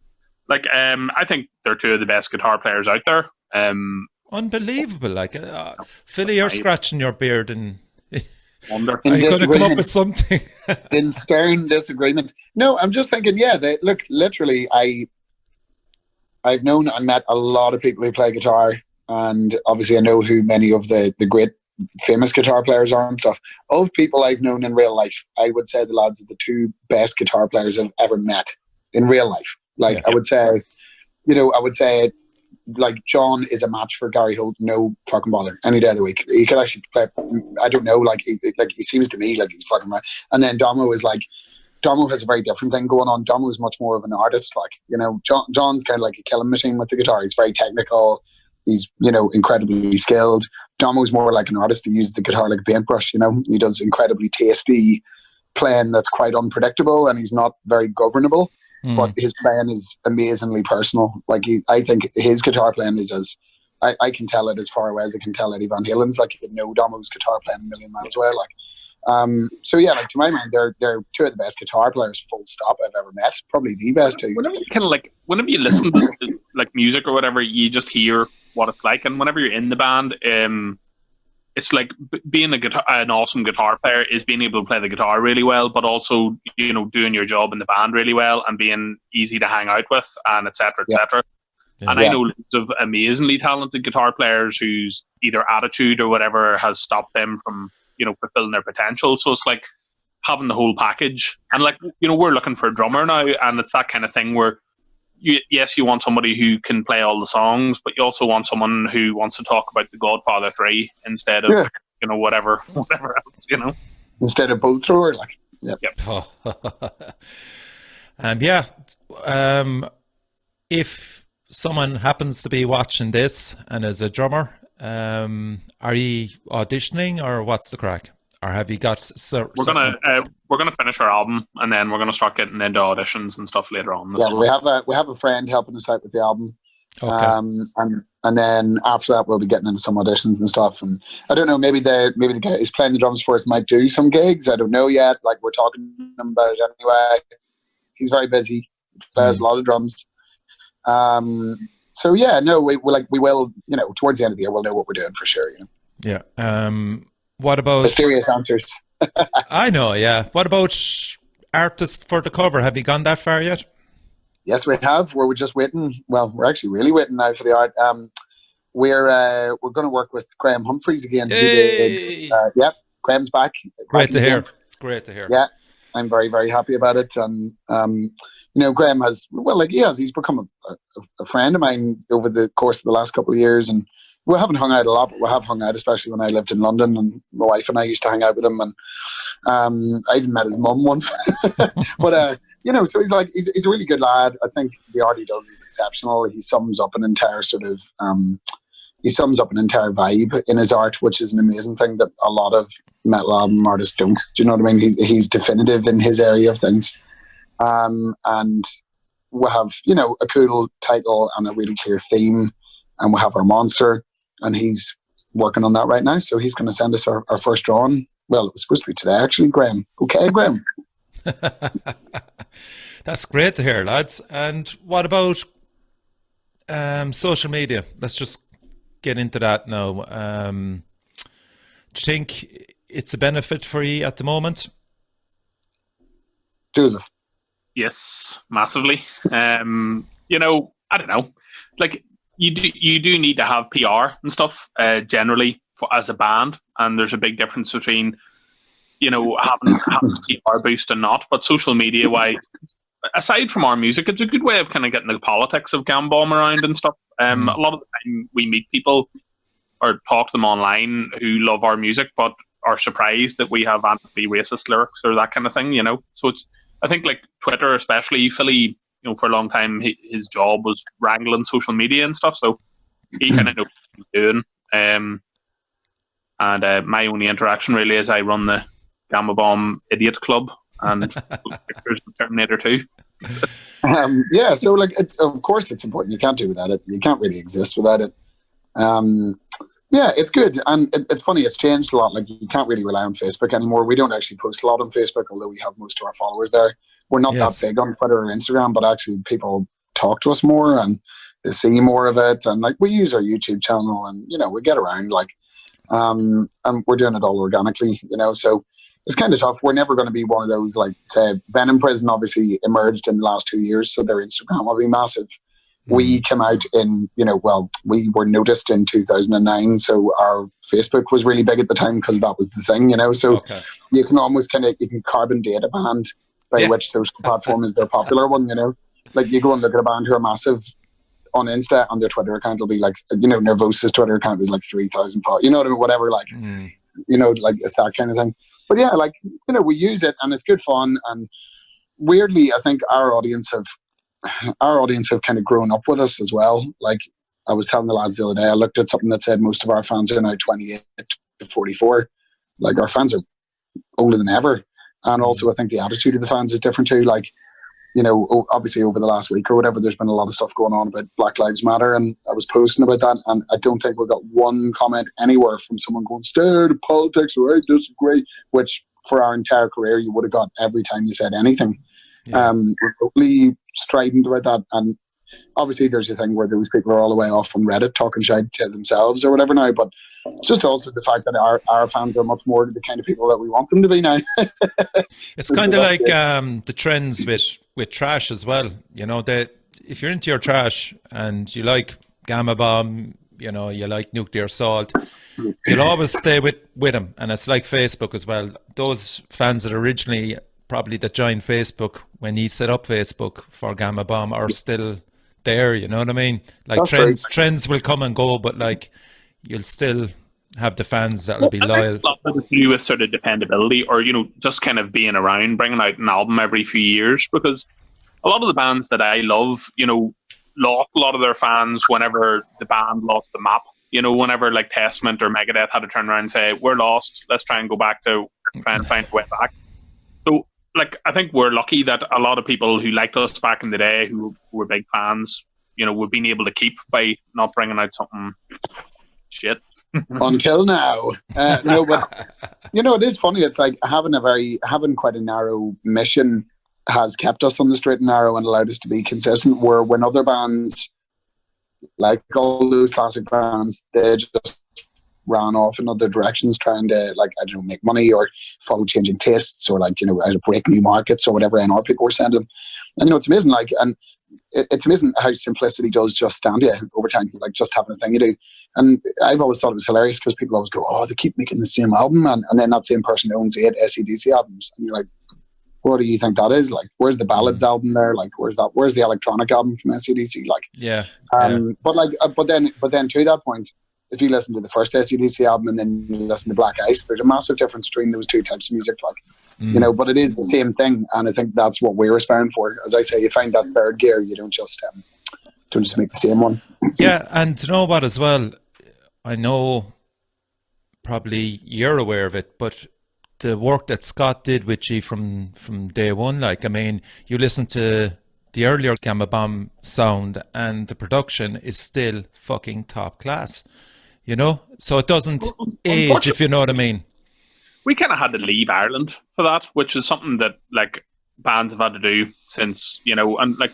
Like, I think they're two of the best guitar players out there. Unbelievable. Like, Philly, you're scratching your beard and... Are you going to come up with something? In stern disagreement. No, I'm just thinking, look, literally, I've known and met a lot of people who play guitar, and obviously I know who many of the great famous guitar players are and stuff. Of people I've known in real life, I would say the lads are the two best guitar players I've ever met in real life. Like, I would say, like, John is a match for Gary Holt, no fucking bother, any day of the week. He could actually play, I don't know, like he seems to me like he's fucking right. And then Domo has a very different thing going on. Domo is much more of an artist, like, you know, John's kind of like a killing machine with the guitar. He's very technical. He's, you know, incredibly skilled. Damo's more like an artist. He uses the guitar like a paintbrush, you know. He does incredibly tasty playing that's quite unpredictable, and he's not very governable. But his playing is amazingly personal. Like I think his guitar playing is as I can tell it as far away as I can tell Eddie Van Halen's. Like, you know, Damo's guitar playing a million miles away. Like, so yeah, like to my mind, they're two of the best guitar players, full stop, I've ever met. Probably the best too. Whenever you listen to like music or whatever, you just hear what it's like, and whenever you're in the band, it's like being an awesome guitar player is being able to play the guitar really well, but also, you know, doing your job in the band really well and being easy to hang out with, and etc. etc. Yeah. And I know lots of amazingly talented guitar players whose either attitude or whatever has stopped them from, you know, fulfilling their potential. So it's like having the whole package. And like, you know, we're looking for a drummer now, and it's that kind of thing where you want somebody who can play all the songs, but you also want someone who wants to talk about The Godfather 3 instead of, you know, whatever else, you know. Instead of Bolt Thrower, like. Yep. If someone happens to be watching this and is a drummer, are you auditioning, or what's the crack? Or have you got? We're gonna finish our album, and then we're gonna start getting into auditions and stuff later on. Yeah, we have a friend helping us out with the album, and then after that we'll be getting into some auditions and stuff. And I don't know, maybe the guy who's playing the drums for us might do some gigs. I don't know yet. Like, we're talking to him about it anyway. He's very busy. He plays a lot of drums. So yeah, no, we will, you know, towards the end of the year we'll know what we're doing for sure. You know. Yeah. What about mysterious answers? I know, yeah. What about artists for the cover? Have you gone that far yet? Yes, we have. We're just waiting. Well, we're actually really waiting now for the art. We're going to work with Graham Humphreys again. Yay! Graham's back. Great to hear. Great to hear. Yeah, I'm very, very happy about it. And you know, Graham he's become a friend of mine over the course of the last couple of years, and we haven't hung out a lot, but we have hung out, especially when I lived in London, and my wife and I used to hang out with him, and I even met his mum once. But you know, so he's a really good lad. I think the art he does is exceptional. He sums up an entire vibe in his art, which is an amazing thing that a lot of metal album artists don't. Do you know what I mean? He's definitive in his area of things, and we have, you know, a cool title and a really clear theme, and we have our monster. And he's working on that right now. So he's going to send us our first drawing. Well, it was supposed to be today, actually, Graham. Okay, Graham. That's great to hear, lads. And what about social media? Let's just get into that now. Do you think it's a benefit for you at the moment? Joseph? Yes, massively. You know, I don't know. Like, you do need to have PR and stuff generally as a band, and there's a big difference between, you know, having a PR boost and not. But social media wise, aside from our music, it's a good way of kind of getting the politics of Gam Bomb around and stuff. A lot of the time we meet people or talk to them online who love our music but are surprised that we have anti-racist lyrics or that kind of thing, you know. So it's, I think, like Twitter especially, Philly, you know, for a long time, his job was wrangling social media and stuff, so he kind of knows what he's doing. And my only interaction really is I run the Gamma Bomb Idiot Club and pictures of Terminator 2. Yeah, so like, it's, of course it's important. You can't do without it. You can't really exist without it. Yeah, it's good. And it's funny, it's changed a lot. Like, you can't really rely on Facebook anymore. We don't actually post a lot on Facebook, although we have most of our followers there. We're not that big on Twitter or Instagram, but actually people talk to us more and they see more of it. And like, we use our YouTube channel, and, you know, we get around, like, and we're doing it all organically, you know, so it's kind of tough. We're never going to be one of those, like, say, Ben in Prison obviously emerged in the last 2 years, so their Instagram will be massive. We came out in, you know, well, we were noticed in 2009, so our Facebook was really big at the time because that was the thing, you know, so you can almost you can carbon date a band by which social platform is their popular one, you know. Like, you go and look at a band who are massive on Insta, and their Twitter account will be like, you know, Nervosa's Twitter account is like 3,000 followers, you know what I mean, whatever, like, you know, like, it's that kind of thing. But yeah, like, you know, we use it and it's good fun, and weirdly, I think our audience have kind of grown up with us as well. Like, I was telling the lads the other day, I looked at something that said most of our fans are now 28 to 44. Like, our fans are older than ever. And also, I think the attitude of the fans is different too. Like, you know, obviously over the last week or whatever, there's been a lot of stuff going on about Black Lives Matter, and I was posting about that, and I don't think we got one comment anywhere from someone going, "Stare, the politics, right? This is great," which for our entire career you would have got every time you said anything. Yeah. We're totally strident about that, and obviously there's a thing where those people are all the way off on Reddit talking shit to themselves or whatever now, but it's just also the fact that our fans are much more the kind of people that we want them to be now. It's kind of like the trends with trash as well. You know, that if you're into your trash and you like Gamma Bomb, you know, you like Nuclear Assault, you'll always stay with them. And it's like Facebook as well. Those fans that originally probably that joined Facebook when he set up Facebook for Gamma Bomb are still there. You know what I mean? Like, trends will come and go, but like, you'll still have the fans that will be loyal. A lot of it to do with sort of dependability, or, you know, just kind of being around, bringing out an album every few years, because a lot of the bands that I love, you know, lost a lot of their fans whenever the band lost the map. You know, whenever like Testament or Megadeth had to turn around and say, "We're lost, let's try and go back to try and find a way back." So, like, I think we're lucky that a lot of people who liked us back in the day, who were big fans, you know, we've been able to keep by not bringing out something shit until now. No, but you know, it is funny. It's like having quite a narrow mission has kept us on the straight and narrow and allowed us to be consistent. Where when other bands, like all those classic bands, they just ran off in other directions, trying to, like, I don't know, make money or follow changing tastes, or, like, you know, break new markets or whatever NR people were sending. And you know, it's amazing. Like, and it's amazing how simplicity does just stand you over time, like just having a thing you do. And I've always thought it was hilarious because people always go, "Oh, they keep making the same album," and then that same person owns 8 AC/DC albums, and you're like, what do you think that is? Like, where's the ballads album there? Like, where's the electronic album from AC/DC? Like, yeah. But like, but then to that point, if you listen to the first AC/DC album and then you listen to Black Ice, there's a massive difference between those two types of music. Like, you know, but it is the same thing, and I think that's what we're aspiring for. As I say, you find that third gear. You don't just make the same one. Yeah, and you know what as well? I know probably you're aware of it, but the work that Scott did with you from day one, like, I mean, you listen to the earlier Gamma Bomb sound and the production is still fucking top class, you know? So it doesn't age, if you know what I mean. We kind of had to leave Ireland for that, which is something that, like, bands have had to do since, you know, and like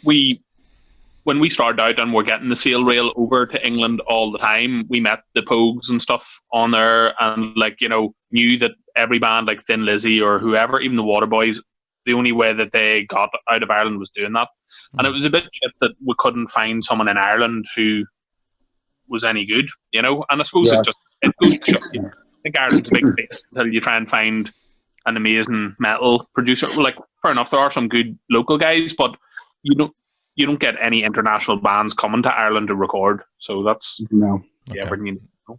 when we started out and we're getting the sail rail over to England all the time, we met the Pogues and stuff on there, and, like, you know, knew that every band like Thin Lizzy or whoever, even the Waterboys, the only way that they got out of Ireland was doing that. And it was a bit shit that we couldn't find someone in Ireland who was any good, you know. And I suppose it goes to show you. I think Ireland's a big place until you try and find an amazing metal producer. Like, fair enough, there are some good local guys, but you don't get any international bands coming to Ireland to record. So that's everything you know.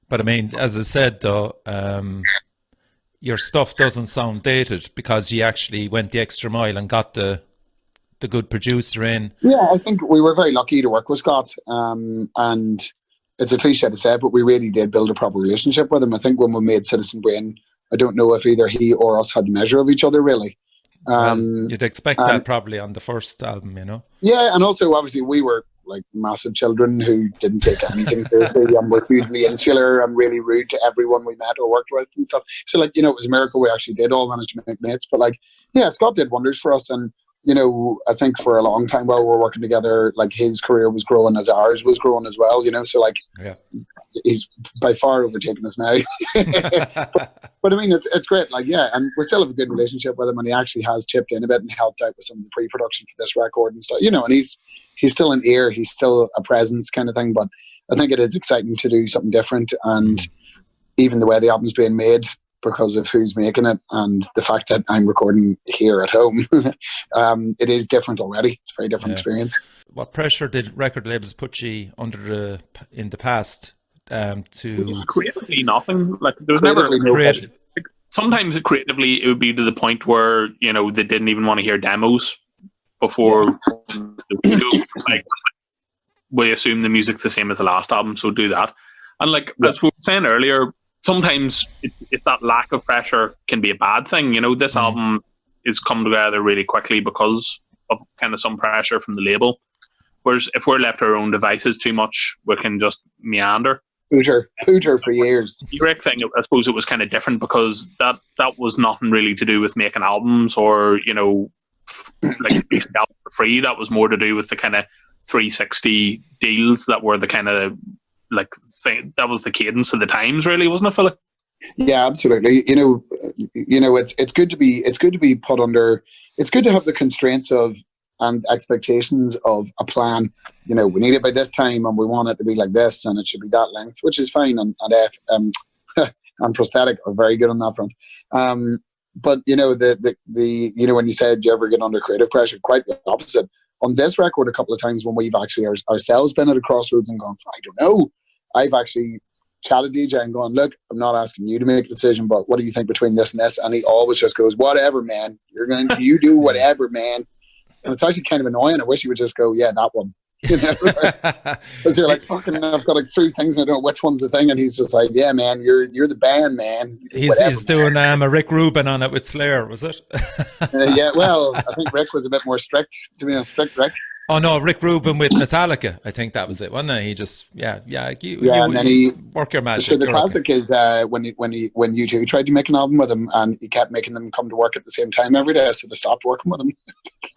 But I mean, as I said though, your stuff doesn't sound dated because you actually went the extra mile and got the good producer in. Yeah, I think we were very lucky to work with Scott, and it's a cliche to say, but we really did build a proper relationship with him. I think when we made Citizen Brain, I don't know if either he or us had the measure of each other, really. Well, you'd expect that probably on the first album, you know? Yeah, and also, obviously, we were like massive children who didn't take anything seriously and were hugely insular and really rude to everyone we met or worked with and stuff. So, like, you know, it was a miracle we actually did all manage to make mates. But, like, yeah, Scott did wonders for us. And, you know, I think for a long time while we were working together, like, his career was growing as ours was growing as well, you know? So, like, he's by far overtaken us now. But I mean, it's great. Like, yeah, and we still have a good relationship with him, and he actually has chipped in a bit and helped out with some of the pre-production for this record and stuff, you know, and he's still an ear, he's still a presence kind of thing. But I think it is exciting to do something different, and even the way the album's being made, because of who's making it and the fact that I'm recording here at home, it is different already. It's a very different experience. What pressure did record labels put you under in the past to creatively nothing? Like, there was never creative. Like, sometimes creatively it would be to the point where, you know, they didn't even want to hear demos before the video. Like, we assume the music's the same as the last album, so do that. And like as we were saying earlier, sometimes it's that lack of pressure can be a bad thing. You know, this album is come together really quickly because of kind of some pressure from the label. Whereas if we're left to our own devices too much, we can just meander. Hooter for years. The Rick thing, I suppose it was kind of different because that was nothing really to do with making albums or, you know, like album for free. That was more to do with the kind of 360 deals that were the kind of like thing, that was the cadence of the times, really, wasn't it, Philip? Yeah, absolutely. You know, it's good to be put under. It's good to have the constraints of and expectations of a plan. You know, we need it by this time, and we want it to be like this, and it should be that length, which is fine. And prosthetic are very good on that front. But you know, the you know, when you said, do you ever get under creative pressure? Quite the opposite. On this record, a couple of times when we've actually ourselves been at a crossroads and gone, I don't know. I've actually chatted DJ and gone, look, I'm not asking you to make a decision, but what do you think between this and this? And he always just goes, whatever, man. You do whatever, man. And it's actually kind of annoying. I wish he would just go, yeah, that one. You know, because you're like, fucking, I've got like 3 things and I don't know which one's the thing, and he's just like, yeah, man, you're the band, man. He's doing a Rick Rubin on it with Slayer, was it? Yeah, well, I think Rick was a bit more strict, to be honest, strict Rick. Oh no, Rick Rubin with Metallica. I think that was it, wasn't it? He just and then he work your magic. So the classic is when U2 tried to make an album with him, and he kept making them come to work at the same time every day, so they stopped working with him.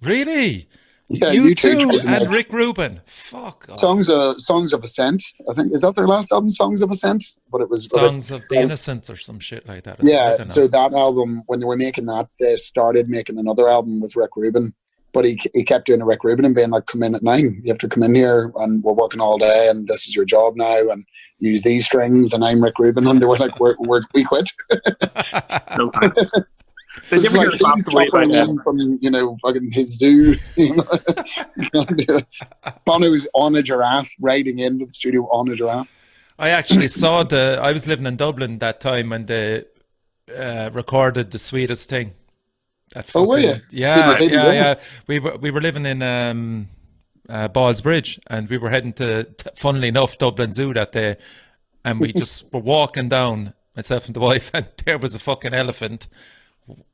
Really? Yeah, U2 and Rick Rubin. Fuck. Songs of Ascent. I think is that their last album, Songs of Ascent. But it was Songs of the Innocent or some shit like that. Yeah. So that album, when they were making that, they started making another album with Rick Rubin. But he kept doing a Rick Rubin and being like, come in at 9. You have to come in here, and we're working all day, and this is your job now, and use these strings, and I'm Rick Rubin. And they were like, we quit. No. Did you ever hear from, you know, fucking his zoo? You know? Bono's on a giraffe, riding into the studio on a giraffe. I actually saw I was living in Dublin that time when they recorded The Sweetest Thing. Were you? Yeah. We were living in Ballsbridge, and we were heading to, funnily enough, Dublin Zoo that day, and we just were walking down, myself and the wife, and there was a fucking elephant.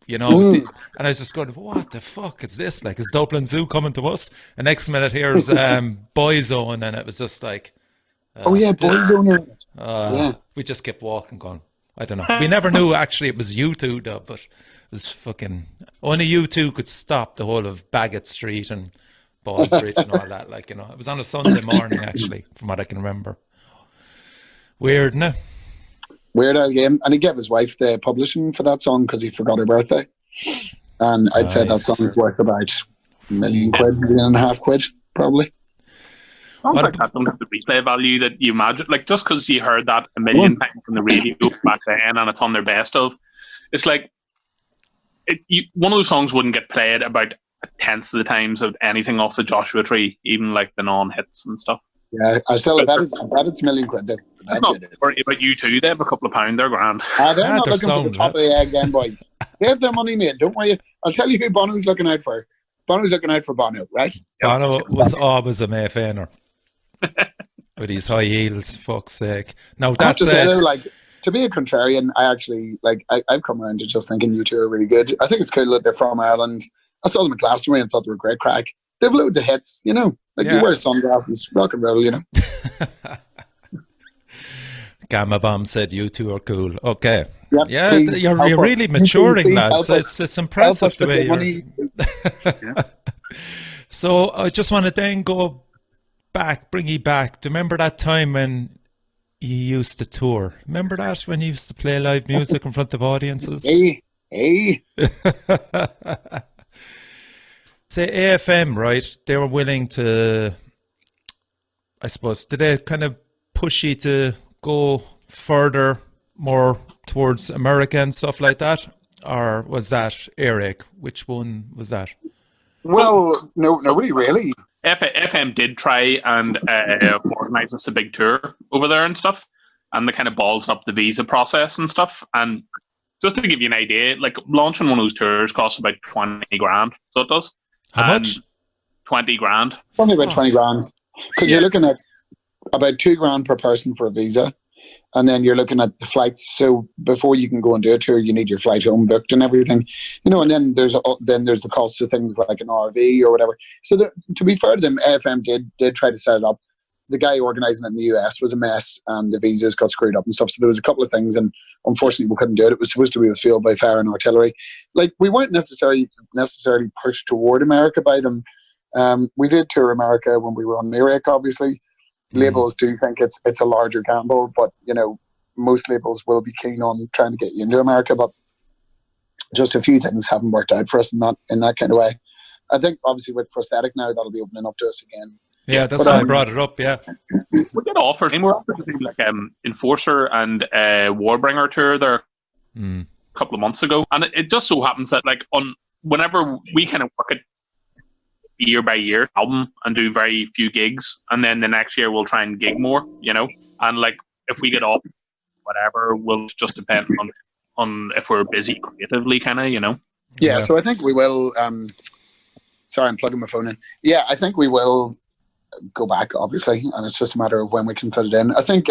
You know, and I was just going, what the fuck is this? Like, is Dublin Zoo coming to us? And next minute, here's Boyzone, and it was just like, Boyzone. Yeah. We just kept walking, going, I don't know. We never knew actually it was U2 though, but it was fucking only U2 could stop the whole of Bagot Street and Ballsbridge and all that. Like, you know, it was on a Sunday morning actually, from what I can remember. Weird, no? Weird Al game, and he gave his wife the publishing for that song because he forgot her birthday. And I'd say that song's worth about £1 million, £1.5 million, probably. Sounds like that don't have the replay value that you imagine. Like, just because you heard that 1 million times on the radio back then and it's on their best of, it's like one of those songs wouldn't get played about 1/10 of the times of anything off the Joshua Tree, even like the non-hits and stuff. Yeah, I bet it's £1 million. That's not worry about U2. They have a couple of pounds. They're grand. They're not looking for the top of the egg then, boys. They have their money made. Don't worry. I'll tell you who Bono's looking out for. Bono's looking out for Bono, right? Bono was always a Mayfainer. With his high heels, fuck's sake. No, that's it. Like, to be a contrarian, I actually, like, I've come around to just thinking U2 are really good. I think it's cool that they're from Ireland. I saw them in Glastonbury and thought they were great crack. They have loads of hits, you know. Like, you wear sunglasses, rock and roll, you know. Gamma Bomb said U2 are cool. Okay. Yep, yeah, you're really maturing, lads. It's impressive the way you're... So I just want to then bring you back. Do you remember that time when you used to tour? Remember that, when you used to play live music in front of audiences? Hey. Say AFM, right? They were willing to, I suppose, did they kind of push you to go further, more towards America and stuff like that? Or was that Eric? Which one was that? Well, nobody really. FM did try and organise us a big tour over there and stuff, and they kind of balls up the visa process and stuff. And just to give you an idea, like, launching one of those tours costs about 20 grand. So it does. How much? 20 grand. Only about 20 grand. because you're looking at about $2,000 per person for a visa, and then you're looking at the flights. So before you can go and do a tour, you need your flight home booked and everything, and then there's the cost of things like an RV or whatever. So to be fair to them, AFM did try to set it up. The guy organising it in the US was a mess, and the visas got screwed up and stuff. So there was a couple of things, and unfortunately we couldn't do it. It was supposed to be with Fuel by Fire and Artillery. Like, we weren't necessarily pushed toward America by them. We did tour America when we were on Lyric, obviously. Labels do think it's a larger gamble, but most labels will be keen on trying to get you into America, but just a few things haven't worked out for us in that kind of way. I think obviously with Prosthetic now, that'll be opening up to us again. Yeah, that's why I brought it up. Yeah, we get offers. We're offered to do like Enforcer and Warbringer tour there a couple of months ago, and it just so happens that whenever we kind of work it year by year album and do very few gigs, and then the next year we'll try and gig more, and like if we get off whatever will just depend on if we're busy creatively, kind of, Yeah, so I think we will. Sorry, I'm plugging my phone in. Yeah, I think we will go back, obviously, and it's just a matter of when we can fit it in. I think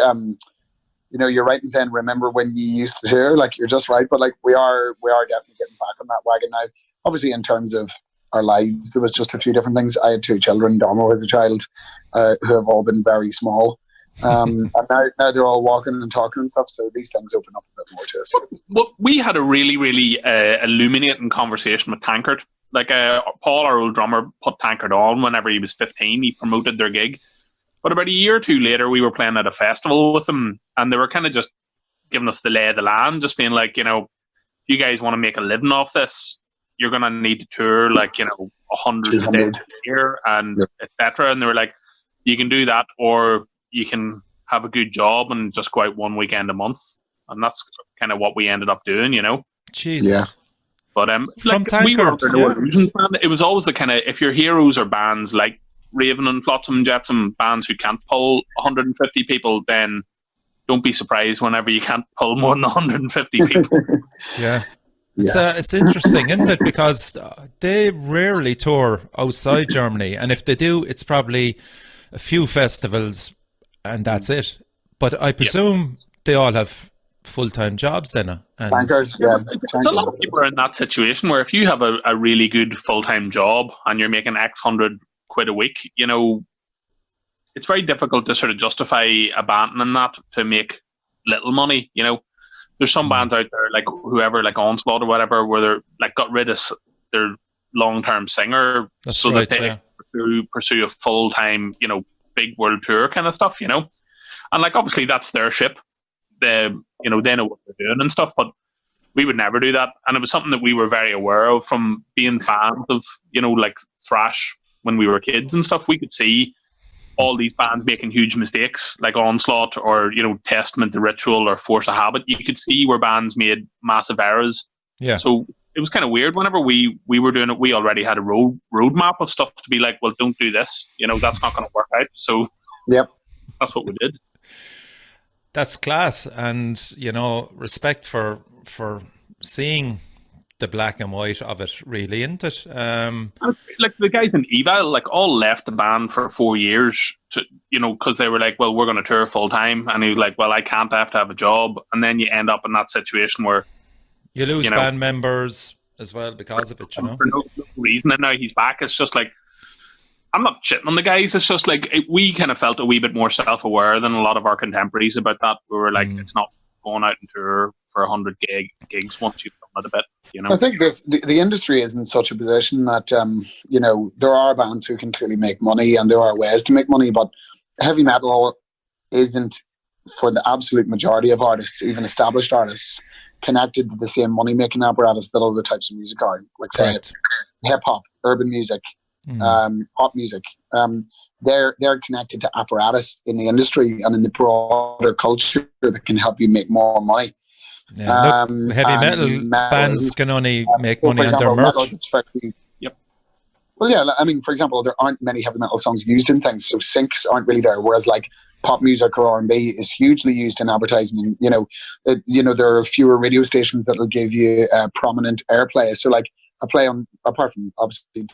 you're right in saying remember when you used to tour. Like, you're just right, but like we are definitely getting back on that wagon now. Obviously, in terms of our lives, there was just a few different things. I had 2 children. Dharma was a child, who have all been very small. And now they're all walking and talking and stuff, so these things open up a bit more to us. Well, we had a really, really illuminating conversation with Tankard. Like, Paul, our old drummer, put Tankard on whenever he was 15. He promoted their gig. But about a year or two later, we were playing at a festival with them, and they were kind of just giving us the lay of the land, just being like, if you guys want to make a living off this, you're going to need to tour 100 days a year and etc. And they were like, you can do that, or you can have a good job and just go out one weekend a month. And that's kind of what we ended up doing, Jesus. Yeah. But we were under no illusions, man. It was always the kind of, if your heroes are bands like Raven and Flotsam and Jetsam, bands who can't pull 150 people, then don't be surprised whenever you can't pull more than 150 people. Yeah. It's interesting, isn't it? Because they rarely tour outside Germany, and if they do, it's probably a few festivals, and that's it. But I presume they all have full-time jobs then. Bankers, yeah. It's a lot of people are in that situation where if you have a really good full-time job and you're making X hundred quid a week, it's very difficult to sort of justify abandoning that to make little money. There's some bands out there, like whoever, like Onslaught or whatever, where they're like got rid of their long-term singer that they pursue a full-time, big world tour kind of stuff, and like obviously that's their ship. They know what they're doing and stuff, but we would never do that. And it was something that we were very aware of from being fans of, like thrash when we were kids and stuff. We could see all these bands making huge mistakes, like Onslaught or Testament, The Ritual, or Force of Habit. You could see where bands made massive errors. Yeah. So it was kind of weird. Whenever we were doing it, we already had a roadmap of stuff to be like, well, don't do this. That's not going to work out. So yep, that's what we did. That's class, and respect for seeing the black and white of it, really, isn't it? Like the guys in Eva, like all left the band for 4 years to, because they were like, well, we're going to tour full time, and he was like, well, I can't, I have to have a job, and then you end up in that situation where you lose band members as well because of it, for no reason. And now he's back. It's just like, I'm not shitting on the guys. It's just like we kind of felt a wee bit more self-aware than a lot of our contemporaries about that. We were like, it's not going out and tour for 100 gigs once you've done it a bit. I think the industry is in such a position that there are bands who can clearly make money, and there are ways to make money, but heavy metal isn't, for the absolute majority of artists, even established artists, connected to the same money-making apparatus that other types of music are. Like, say, hip-hop, urban music, pop music. They're connected to apparatus in the industry and in the broader culture that can help you make more money. Yeah, heavy metal bands can only make money on their merch. Yep. Well, yeah, I mean, for example, there aren't many heavy metal songs used in things, so syncs aren't really there. Whereas, like, pop music or R&B is hugely used in advertising. There are fewer radio stations that will give you prominent airplay. So, like, a play on, apart from obviously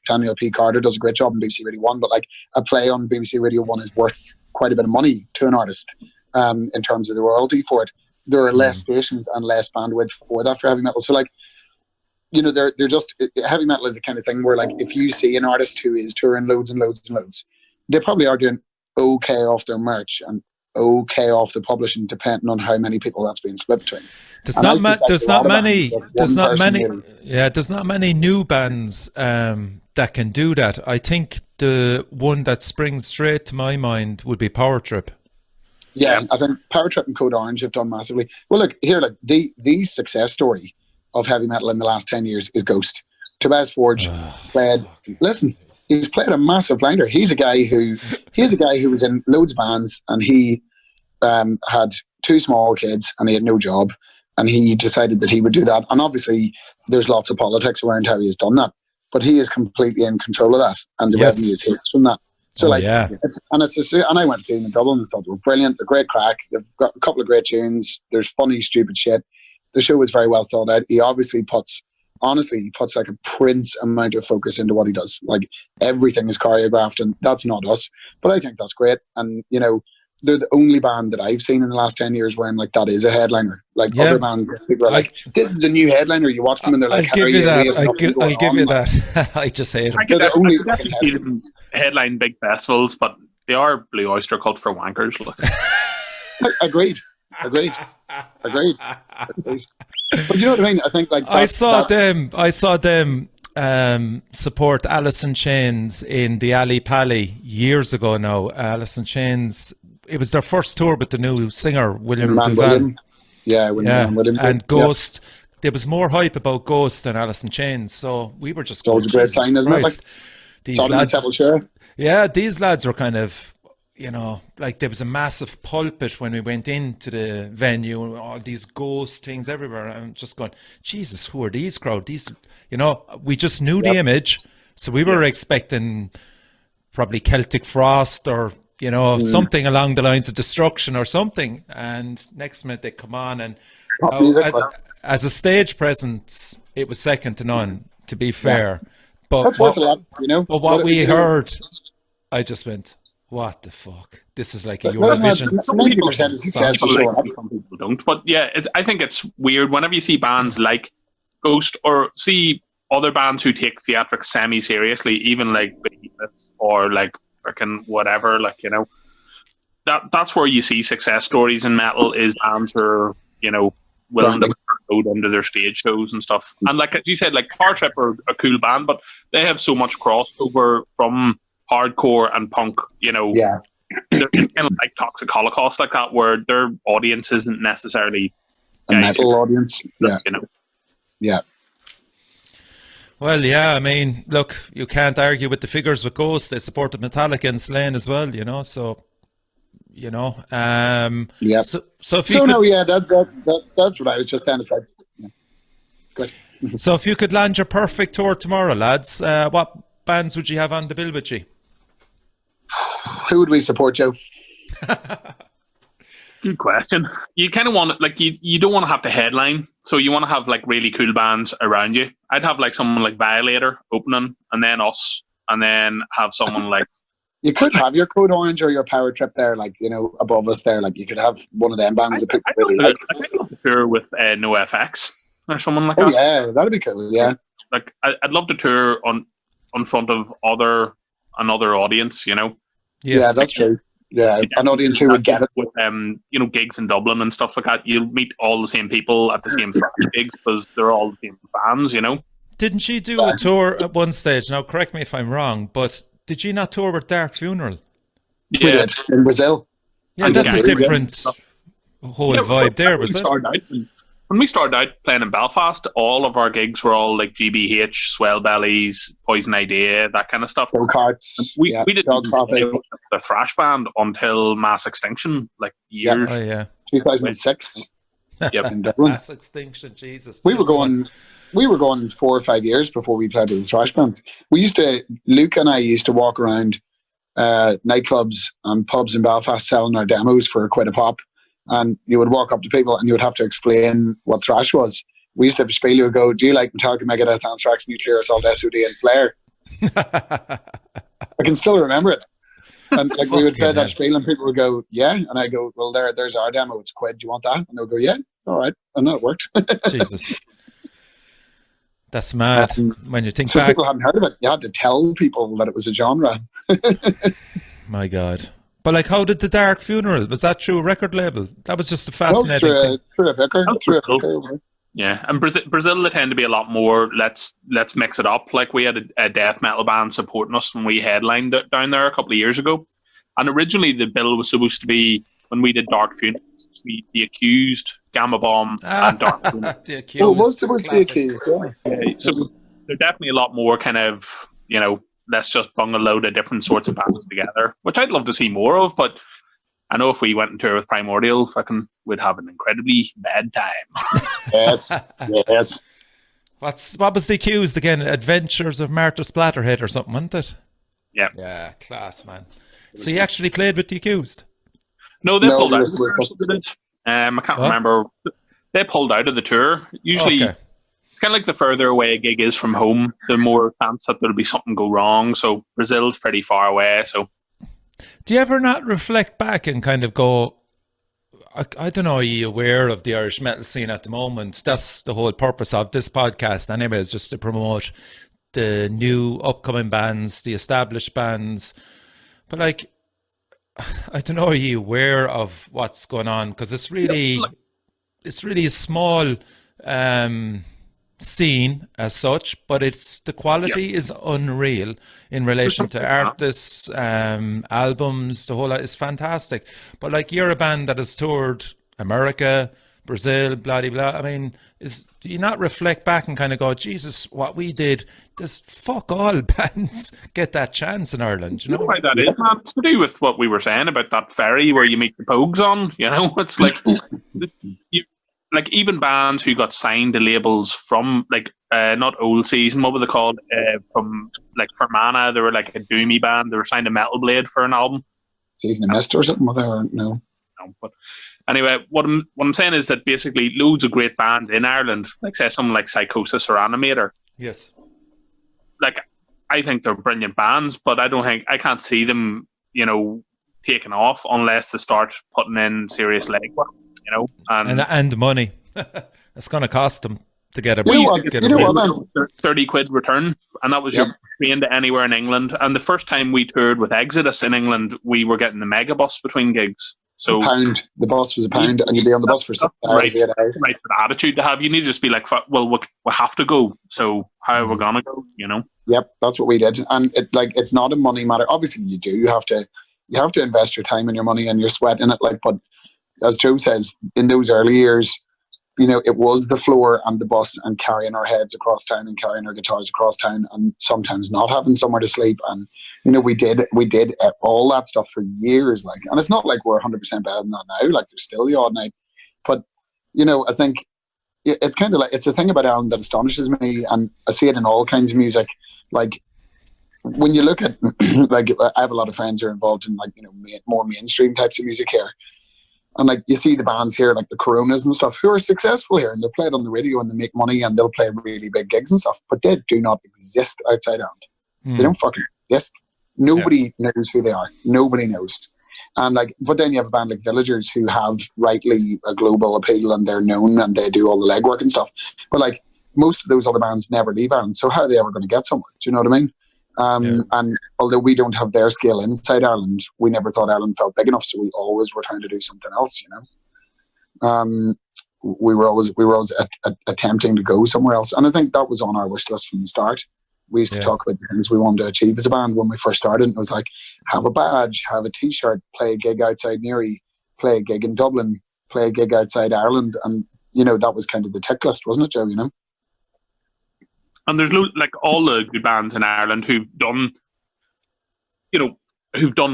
Daniel P. Carter does a great job on BBC Radio 1, but like a play on BBC Radio 1 is worth quite a bit of money to an artist in terms of the royalty for it. There are less stations and less bandwidth for that for heavy metal. So like, you know, they're just, heavy metal is the kind of thing where like if you see an artist who is touring loads and loads and loads, they probably are doing okay off their merch and okay off the publishing, depending on how many people that's being split between. There's not many new bands that can do that. I think the one that springs straight to my mind would be Power Trip. Yeah, I think Power Trip and Code Orange have done massively. Well, look here, like the success story of heavy metal in the last 10 years is Ghost. Tobias Forge played. Listen, he's played a massive blinder. He's a guy who was in loads of bands, and he had 2 small kids, and he had no job, and he decided that he would do that. And obviously, there's lots of politics around how he has done that, but he is completely in control of that, and the revenue is his from that. So and I went to see them in Dublin and thought they were brilliant. They're great crack. They've got a couple of great tunes. There's funny, stupid shit. The show was very well thought out. He obviously puts like a Prince amount of focus into what he does. Like everything is choreographed, and that's not us. But I think that's great. And you know, they're the only band that I've seen in the last 10 years when like that is a headliner. Like other bands, people are like, "This is a new headliner." You watch them and they're like, "I'll give you that." I'll give you that. I just hate them. I definitely see them headline big festivals, but they are Blue Oyster Cult for wankers. Look, agreed. But you know what I mean? I think like I saw them support Alice in Chains in the Ali Pali years ago now. Alice in Chains, it was their first tour with the new singer William Duval. William. And Ghost. There was more hype about Ghost than Alice in Chains, so we were just going, a great sign, isn't it? Like, these lads were kind of, you know, like there was a massive pulpit when we went into the venue and all these ghost things everywhere. I'm just going, Jesus, who are these crowd? These, you know, we just knew the image. So we were expecting probably Celtic Frost or, you know, something along the lines of Destruction or something. And next minute they come on and as a stage presence, it was second to none, to be fair. But that's worth a lot, you know. But what we heard, I just went, what the fuck? This is like a Eurovision. Some people don't, but yeah, I think it's weird whenever you see bands like Ghost or see other bands who take theatrics semi-seriously, even like Behemoth or like freaking whatever, like, you know, that's where you see success stories in metal is bands who are, you know, willing to load under their stage shows and stuff. And like you said, like Power Trip are a cool band, but they have so much crossover from hardcore and punk, you know. They're kind of like Toxic Holocaust, like that, where their audience isn't necessarily a metal audience. You know. Well, yeah, I mean, look, you can't argue with the figures with Ghost. They supported Metallica and Slane as well, you know. So, you know, So if you that's what I was just saying. Good. So if you could land your perfect tour tomorrow, lads, what bands would you have on the bill with you? Who would we support, Joe? Good question. You kind of want, like, you don't want to have to headline, so you want to have like really cool bands around you. I'd have like someone like Violator opening, and then us, and then have someone like. You could have your Code Orange or your Power Trip there, like, you know, above us there. Like, you could have one of them bands that people really like. I think I'd love to tour with NoFX or someone like that. Oh yeah, that'd be cool. Yeah. Like I'd love to tour on front of another audience, you know. Yes. Yeah, that's true. Yeah, an audience who would get it. With you know, gigs in Dublin and stuff like that. You'll meet all the same people at the same gigs because they're all the same fans, you know. Didn't she do a tour at one stage? Now, correct me if I'm wrong, but did you not tour with Dark Funeral? Yeah. We did in Brazil. Yeah, that's a different whole vibe there, was it? When we started out playing in Belfast, all of our gigs were all like GBH, Swell Bellies, Poison Idea, that kind of stuff. Go-karts. We didn't the thrash band until Mass Extinction, like years. 2006. Yep. In Dublin. Mass Extinction, Jesus. We were going 4 or 5 years before we played with the thrash bands. Luke and I used to walk around nightclubs and pubs in Belfast selling our demos for quite a pop. And you would walk up to people and you would have to explain what thrash was. we used to have a spiel who would go, do you like Metallica, Megadeth, Anthrax, Nuclear Assault, SOD and Slayer? I can still remember it. And like we would say that spiel and people would go, yeah. And I go, well, there's our demo. It's Quid. Do you want that? And they would go, yeah, all right. And then it worked. Jesus. That's mad when you think so back. People hadn't heard of it. You had to tell people that it was a genre. My God. But like, how did The Dark Funeral, was that through a record label? That was just a fascinating thing. Through a vicar. Yeah, and Brazil, they tend to be a lot more, let's mix it up. Like, we had a death metal band supporting us when we headlined down there a couple of years ago. And originally the bill was supposed to be, when we did Dark Funeral, The Accused, Gamma Bomb, and Dark Funeral. The Accused. Oh, it was supposed to be Accused, yeah. So they're definitely a lot more kind of, let's just bung a load of different sorts of bands together, which I'd love to see more of, but I know if we went and tour with Primordial, we'd have an incredibly bad time. Yes. What was The Accused again? Adventures of Martha Splatterhead or something, wasn't it? Yeah. Yeah, class, man. So you actually played with The Accused? No, they pulled out of the tour. I can't remember. They pulled out of the tour. Usually, it's kind of like the further away a gig is from home, the more chance that there'll be something go wrong. So Brazil's pretty far away. So, do you ever not reflect back and kind of go, I don't know, are you aware of the Irish metal scene at the moment? That's the whole purpose of this podcast anyway, is just to promote the new upcoming bands, the established bands. But like, I don't know, are you aware of what's going on? Because it's really a small scene as such, but the quality is unreal in relation to artists, albums, the whole lot is fantastic. But like, you're a band that has toured America, Brazil, blah, blah, blah. I mean, do you not reflect back and kind of go, Jesus, what we did, just fuck all bands get that chance in Ireland, you know? Why that is, man. It's to do with what we were saying about that ferry where you meet the Pogues on, it's like, like even bands who got signed to labels from like, not Old Season, what were they called? From like Fermanagh, they were like a doomy band, they were signed to Metal Blade for an album. Season of Mist or something, no. But anyway, what I'm saying is that basically loads of great bands in Ireland, like say something like Psychosis or Animator. Yes. Like, I think they're brilliant bands, but I can't see them, taking off unless they start putting in serious legwork, and money. It's going to cost them to get a 30 quid return, and that was your train to anywhere in England. And the first time we toured with Exodus in England, we were getting the megabus between gigs. So £1. The bus was £1, and you'd be on the bus for 6 hours. Right for the attitude to have. You need to just be like, well, we have to go. So how are we gonna go? Yep, that's what we did, and it's not a money matter. Obviously, you do. You have to invest your time and your money and your sweat in it. But as Joe says, in those early years, it was the floor and the bus and carrying our heads across town and carrying our guitars across town and sometimes not having somewhere to sleep. And, we did all that stuff for years. And it's not like we're 100% better than that now. Like, there's still the odd night. But, I think it's kind of like, it's a thing about Alan that astonishes me. And I see it in all kinds of music. Like, when you look at, like, I have a lot of friends who are involved in, like, more mainstream types of music here. And like, you see the bands here, like the Coronas and stuff, who are successful here, and they're played on the radio and they make money and they'll play really big gigs and stuff, but they do not exist outside Ireland. They don't fucking exist. Nobody knows who they are. Nobody knows. And like, but then you have a band like Villagers who have rightly a global appeal and they're known and they do all the legwork and stuff. But like, most of those other bands never leave Ireland. So how are they ever going to get somewhere? Do you know what I mean? And although we don't have their scale inside Ireland, we never thought Ireland felt big enough, so we always were trying to do something else. We were always attempting to go somewhere else, and I think that was on our wish list from the start. We used to talk about the things we wanted to achieve as a band when we first started. And it was like, have a badge, have a T-shirt, play a gig outside Newry, play a gig in Dublin, play a gig outside Ireland, and that was kind of the tick list, wasn't it, Joe? And there's like all the good bands in Ireland who've done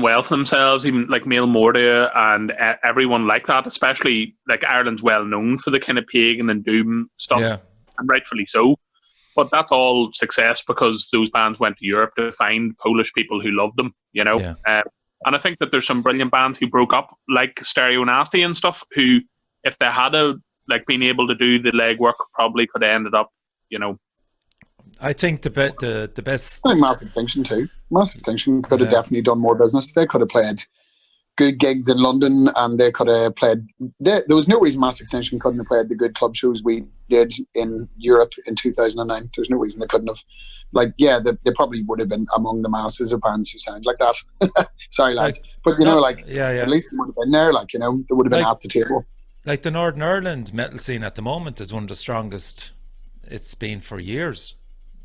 well for themselves, even like Male Mordia and everyone like that, especially like Ireland's well known for the kind of pagan and doom stuff, and rightfully so. But that's all success because those bands went to Europe to find Polish people who love them, And I think that there's some brilliant bands who broke up, like Stereo Nasty and stuff, who, if they had a like being able to do the legwork probably could have ended up, I think the best. I think Mass Extinction too. Mass Extinction could have Yeah. definitely done more business. They could have played good gigs in London, and they could have played. There was no reason Mass Extinction couldn't have played the good club shows we did in Europe in 2009. There's no reason they couldn't have. Like, yeah, they probably would have been among the masses of bands who sound like that. Sorry, lads, but Yeah. at least they would have been there. Like, they would have been Like- at the table. Like the Northern Ireland metal scene at the moment is one of the strongest it's been for years.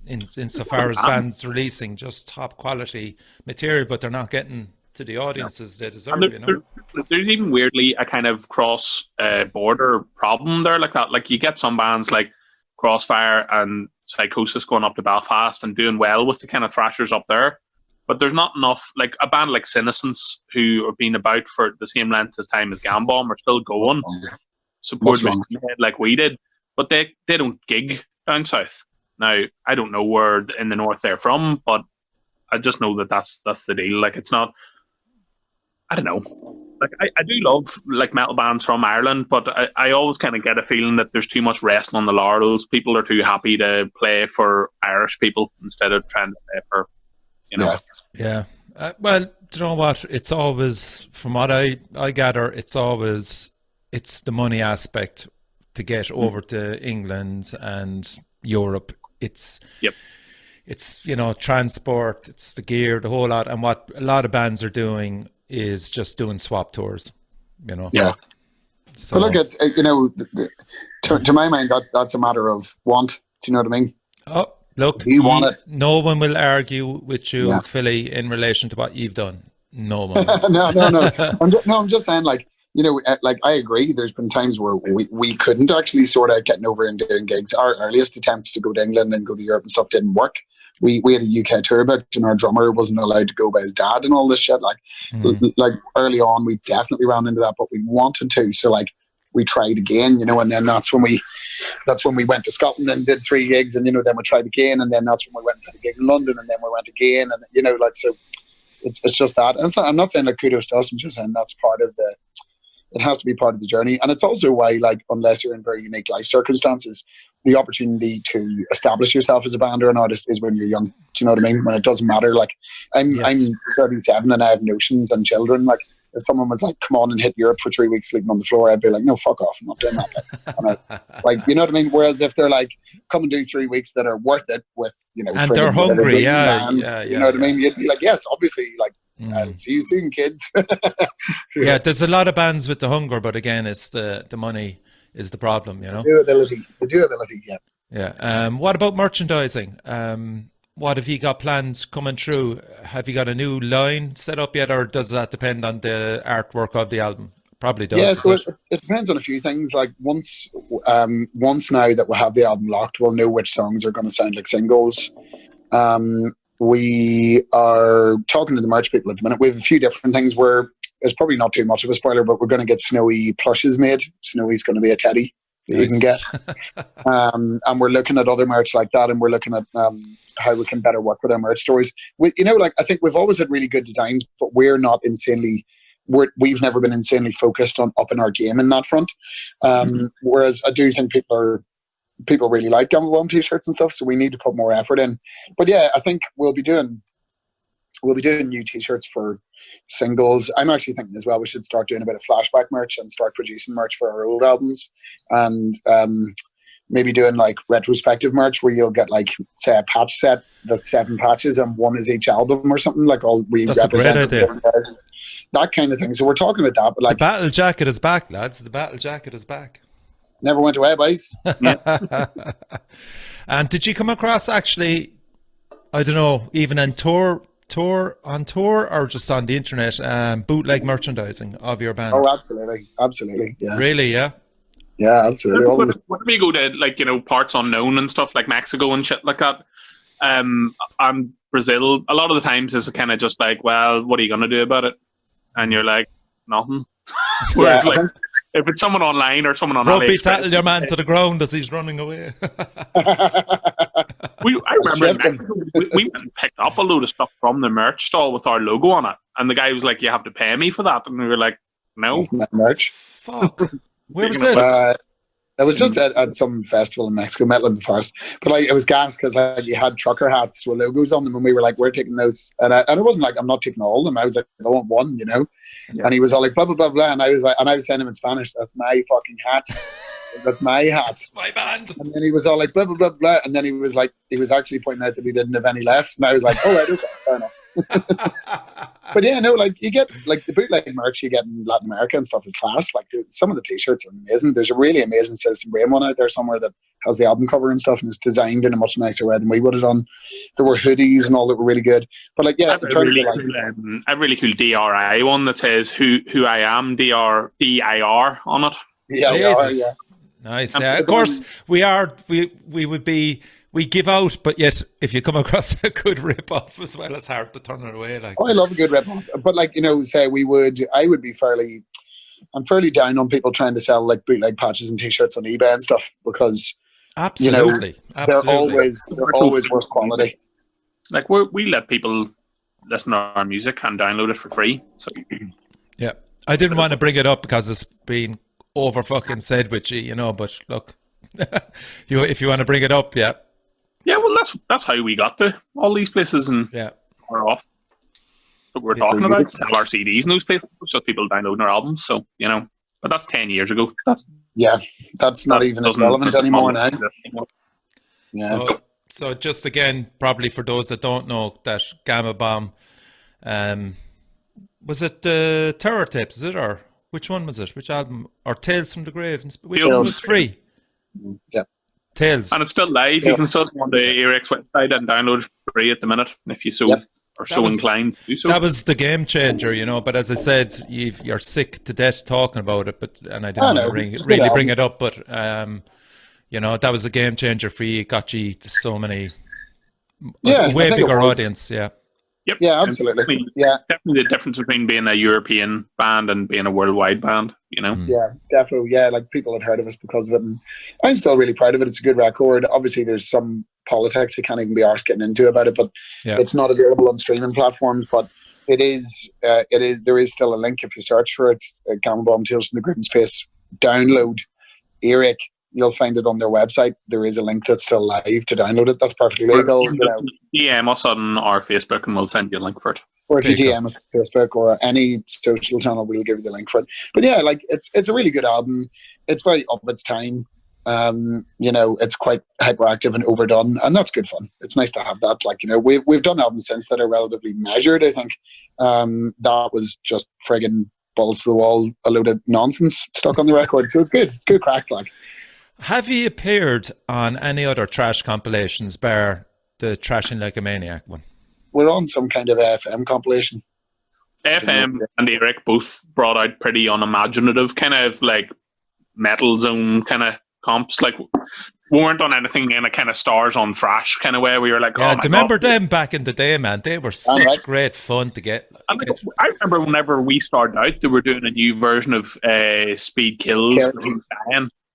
Insofar as bands releasing just top quality material, but they're not getting to the audiences they deserve. And there's even weirdly a kind of cross border problem there, like that. Like you get some bands like Crossfire and Psychosis going up to Belfast and doing well with the kind of thrashers up there, but there's not enough. Like a band like Senescence, who have been about for the same length as time as Gambomb, are still going, support What's wrong? Machine Head like we did, but they don't gig down south. Now I don't know where in the north they're from, but I just know that that's the deal. Like it's not. I don't know. Like I do love like metal bands from Ireland, but I always kind of get a feeling that there's too much resting on the laurels. People are too happy to play for Irish people instead of trying to play for, Yeah. Well, do you know what? It's always, from what I gather, it's the money aspect to get over to England and Europe. It's transport, it's the gear, the whole lot. And what a lot of bands are doing is just doing swap tours, Yeah. So But look, it's to my mind that's a matter of want. Do you know what I mean? oh, look, You want it. no one will argue with you, Yeah. Philly, in relation to what you've done. No one. No. I'm just saying, like, like I agree. There's been times where we couldn't actually sort out getting over and doing gigs. Our earliest attempts to go to England and go to Europe and stuff didn't work. We had a UK tour booked, and our drummer wasn't allowed to go by his dad and all this shit. Like, like early on, we definitely ran into that, but we wanted to. So like, we tried again, and then that's when we went to Scotland and did 3 gigs, and then we tried again, and then that's when we went and did a gig in London, and then we went again, and like so. It's just that. And I'm not saying like kudos to us. I'm just saying that's part of the. It has to be part of the journey, and it's also why, like, unless you're in very unique life circumstances, the opportunity to establish yourself as a band or an artist is when you're young. Do you know what I mean? When it doesn't matter. Like, I'm 37 and I have notions and children. Like, if someone was like, "Come on and hit Europe for 3 weeks sleeping on the floor," I'd be like, "No, fuck off! I'm not doing that." Like, you know what I mean? Whereas if they're like, "Come and do 3 weeks that are worth it," with and they're hungry, you know what I mean? You'd be like, "Yes, obviously." Like, see you soon, kids. Yeah, there's a lot of bands with the hunger, but again, it's the money is the problem, The durability, yeah. Yeah. What about merchandising? What have you got planned coming through? Have you got a new line set up yet, or does that depend on the artwork of the album? Probably does. Yeah, so it depends on a few things. Like once now that we have the album locked, we'll know which songs are going to sound like singles. We are talking to the merch people at the minute. We have a few different things where it's probably not too much of a spoiler, but we're going to get Snowy plushes made. Snowy's going to be a teddy that you can get. And we're looking at other merch like that, and we're looking at how we can better work with our merch stories. I think we've always had really good designs, but we've never been insanely focused on upping our game in that front. Whereas I do think people really like Gambomb t-shirts and stuff, so we need to put more effort in. But yeah, I think we'll be doing new t-shirts for singles. I'm actually thinking as well we should start doing a bit of flashback merch and start producing merch for our old albums, and maybe doing like retrospective merch where you'll get like, say, a patch set that's 7 patches and 1 is each album or something. Like that's a great idea. That kind of thing. So we're talking about that, but like, the battle jacket is back, lads. The battle jacket is back. Never went away, boys. And did you come across, actually, I don't know, even on tour or just on the internet, bootleg merchandising of your band? Oh, absolutely. Yeah. Really? Yeah. Yeah, absolutely. Whenever you go to like parts unknown and stuff like Mexico and shit like that, and Brazil, a lot of the times is kind of just like, well, what are you gonna do about it? And you're like, nothing. Whereas if it's someone online or someone on Rugby AliExpress, tackle your man to the ground as he's running away. I remember in Mexico, we went and picked up a load of stuff from the merch stall with our logo on it, and the guy was like, "You have to pay me for that," and we were like, "No, merch." Fuck. Where was this? It was just at some festival in Mexico, Metal in the Forest. But like, it was gas because like you had trucker hats with logos on them, and we were like, we're taking those. And it wasn't like I'm not taking all of them. I was like, I want one, you know. Yeah. And he was all like, blah blah blah blah. And I was saying to him in Spanish, that's my fucking hat. That's my hat. It's my band. And then he was all like, blah blah blah blah. And then he was actually pointing out that he didn't have any left. And I was like, oh, right, okay, fair enough. But yeah, no, like you get like the bootleg merch you get in Latin America and stuff is class. Like some of the t-shirts are amazing. There's a really amazing Citizen Brain one out there somewhere that has the album cover and stuff, and it's designed in a much nicer way than we would have done. There were hoodies and all that were really good. But like, yeah, a really cool DRI one that says who I am, DIR on it. Yeah. Nice. Yeah, of course we would be. We give out, but yet if you come across a good rip-off as well, it's hard to turn it away. Like, I love a good rip-off, but like, you know, say I would be I'm fairly down on people trying to sell like bootleg patches and t-shirts on eBay and stuff because absolutely, they're always worse quality. Like we let people listen to our music and download it for free. So yeah, I didn't want to bring it up because it's been over fucking said with you, you know. But look, if you want to bring it up, yeah. Yeah, well, that's how we got to all these places and far off that we're talking about. Sell our CDs in those places, so people downloading our albums. So, you know, but that's 10 years ago. That's not even as relevant anymore now. Yeah. So just again, probably for those that don't know, that Gamma Bomb, was it the Terror Tapes? Is it, or which one was it? Which album? Or Tales from the Grave? Which one was free? Yeah. Tales. And it's still live. You can still go on the Earache website and download it for free at the minute if you are so inclined to do so. That was the game changer, you know. But as I said, you're sick to death talking about it. And I didn't want to really bring it up. But you know, that was a game changer for you. It got you to so many way bigger audience. Yeah. Yep. Yeah, absolutely. Definitely the difference between being a European band and being a worldwide band, you know? Yeah, definitely. Yeah, like people had heard of us because of it. And I'm still really proud of it. It's a good record. Obviously, there's some politics you can't even be arsed getting into about it, but it's not available on streaming platforms. But there is still a link if you search for it. Gamma Bomb Tales from the Grave in Space. Download Earache. You'll find it on their website. There is a link that's still live to download it. That's perfectly legal. DM us on our Facebook and we'll send you a link for it. Or if you DM us on Facebook or any social channel, we'll give you the link for it. But yeah, like it's a really good album. It's very of its time. You know, it's quite hyperactive and overdone, and that's good fun. It's nice to have that. Like, you know, we've done albums since that are relatively measured, I think. That was just friggin' balls to the wall, a load of nonsense stuck on the record. So it's good. It's good crack, like. Have you appeared on any other trash compilations bar the Trashing Like a Maniac one? We're on some kind of FM compilation. FM and Earache both brought out pretty unimaginative kind of like metal zone kind of comps. Like we weren't on anything in a kind of Stars on Thrash kind of way. We were like, do you remember them back in the day, man? They were such great fun to get. I remember whenever we started out, they were doing a new version of Speed Kills.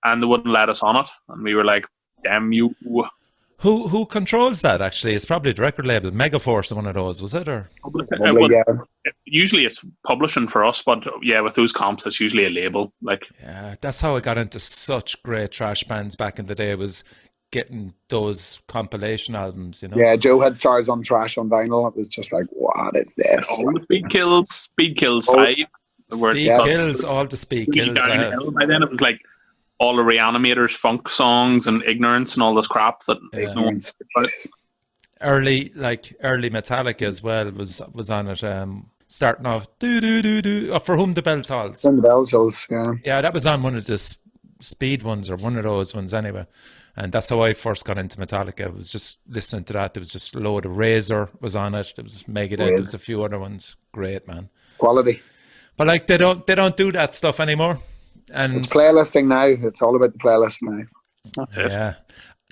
And they wouldn't let us on it, and we were like, "Damn you!" Who controls that? Actually, it's probably the record label, Megaforce, one of those, was it? Or usually it's publishing for us, but yeah, with those comps, it's usually a label. Like, yeah, that's how I got into such great trash bands back in the day. Was getting those compilation albums, you know. Yeah, Joe had Stars on Thrash on vinyl. It was just like, what is this? All the Speed Kills 5. All the Speed Kills. By then, it was like all the Reanimators funk songs and Ignorance and all this crap that Ignorance. Early Metallica as well was on it. Starting off For Whom the Bell Tolls. From the Bell Tolls, yeah. Yeah, that was on one of the Speed ones, or one of those ones anyway. And that's how I first got into Metallica. I was just listening to that. There was just a load of Razor was on it. There was Megadeth. There was a few other ones. Great, man. Quality. But like they don't do that stuff anymore. And it's playlisting now. It's all about the playlist now. That's it. Yeah.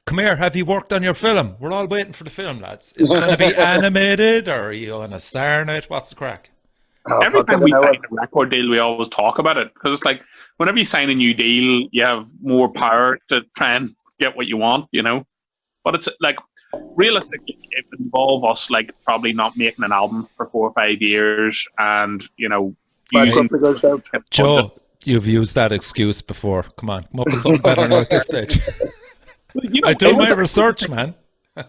Come here. Have you worked on your film? We're all waiting for the film, lads. Is it going to be animated, or are you on a star in it? What's the crack? Every time we sign a record deal, we always talk about it, because it's like whenever you sign a new deal, you have more power to try and get what you want, you know. But it's like realistically, it would involve us like probably not making an album for 4 or 5 years, and you know, using Joe. You've used that excuse before. Come on, come up with something better now at this stage. You know, I do my research, man.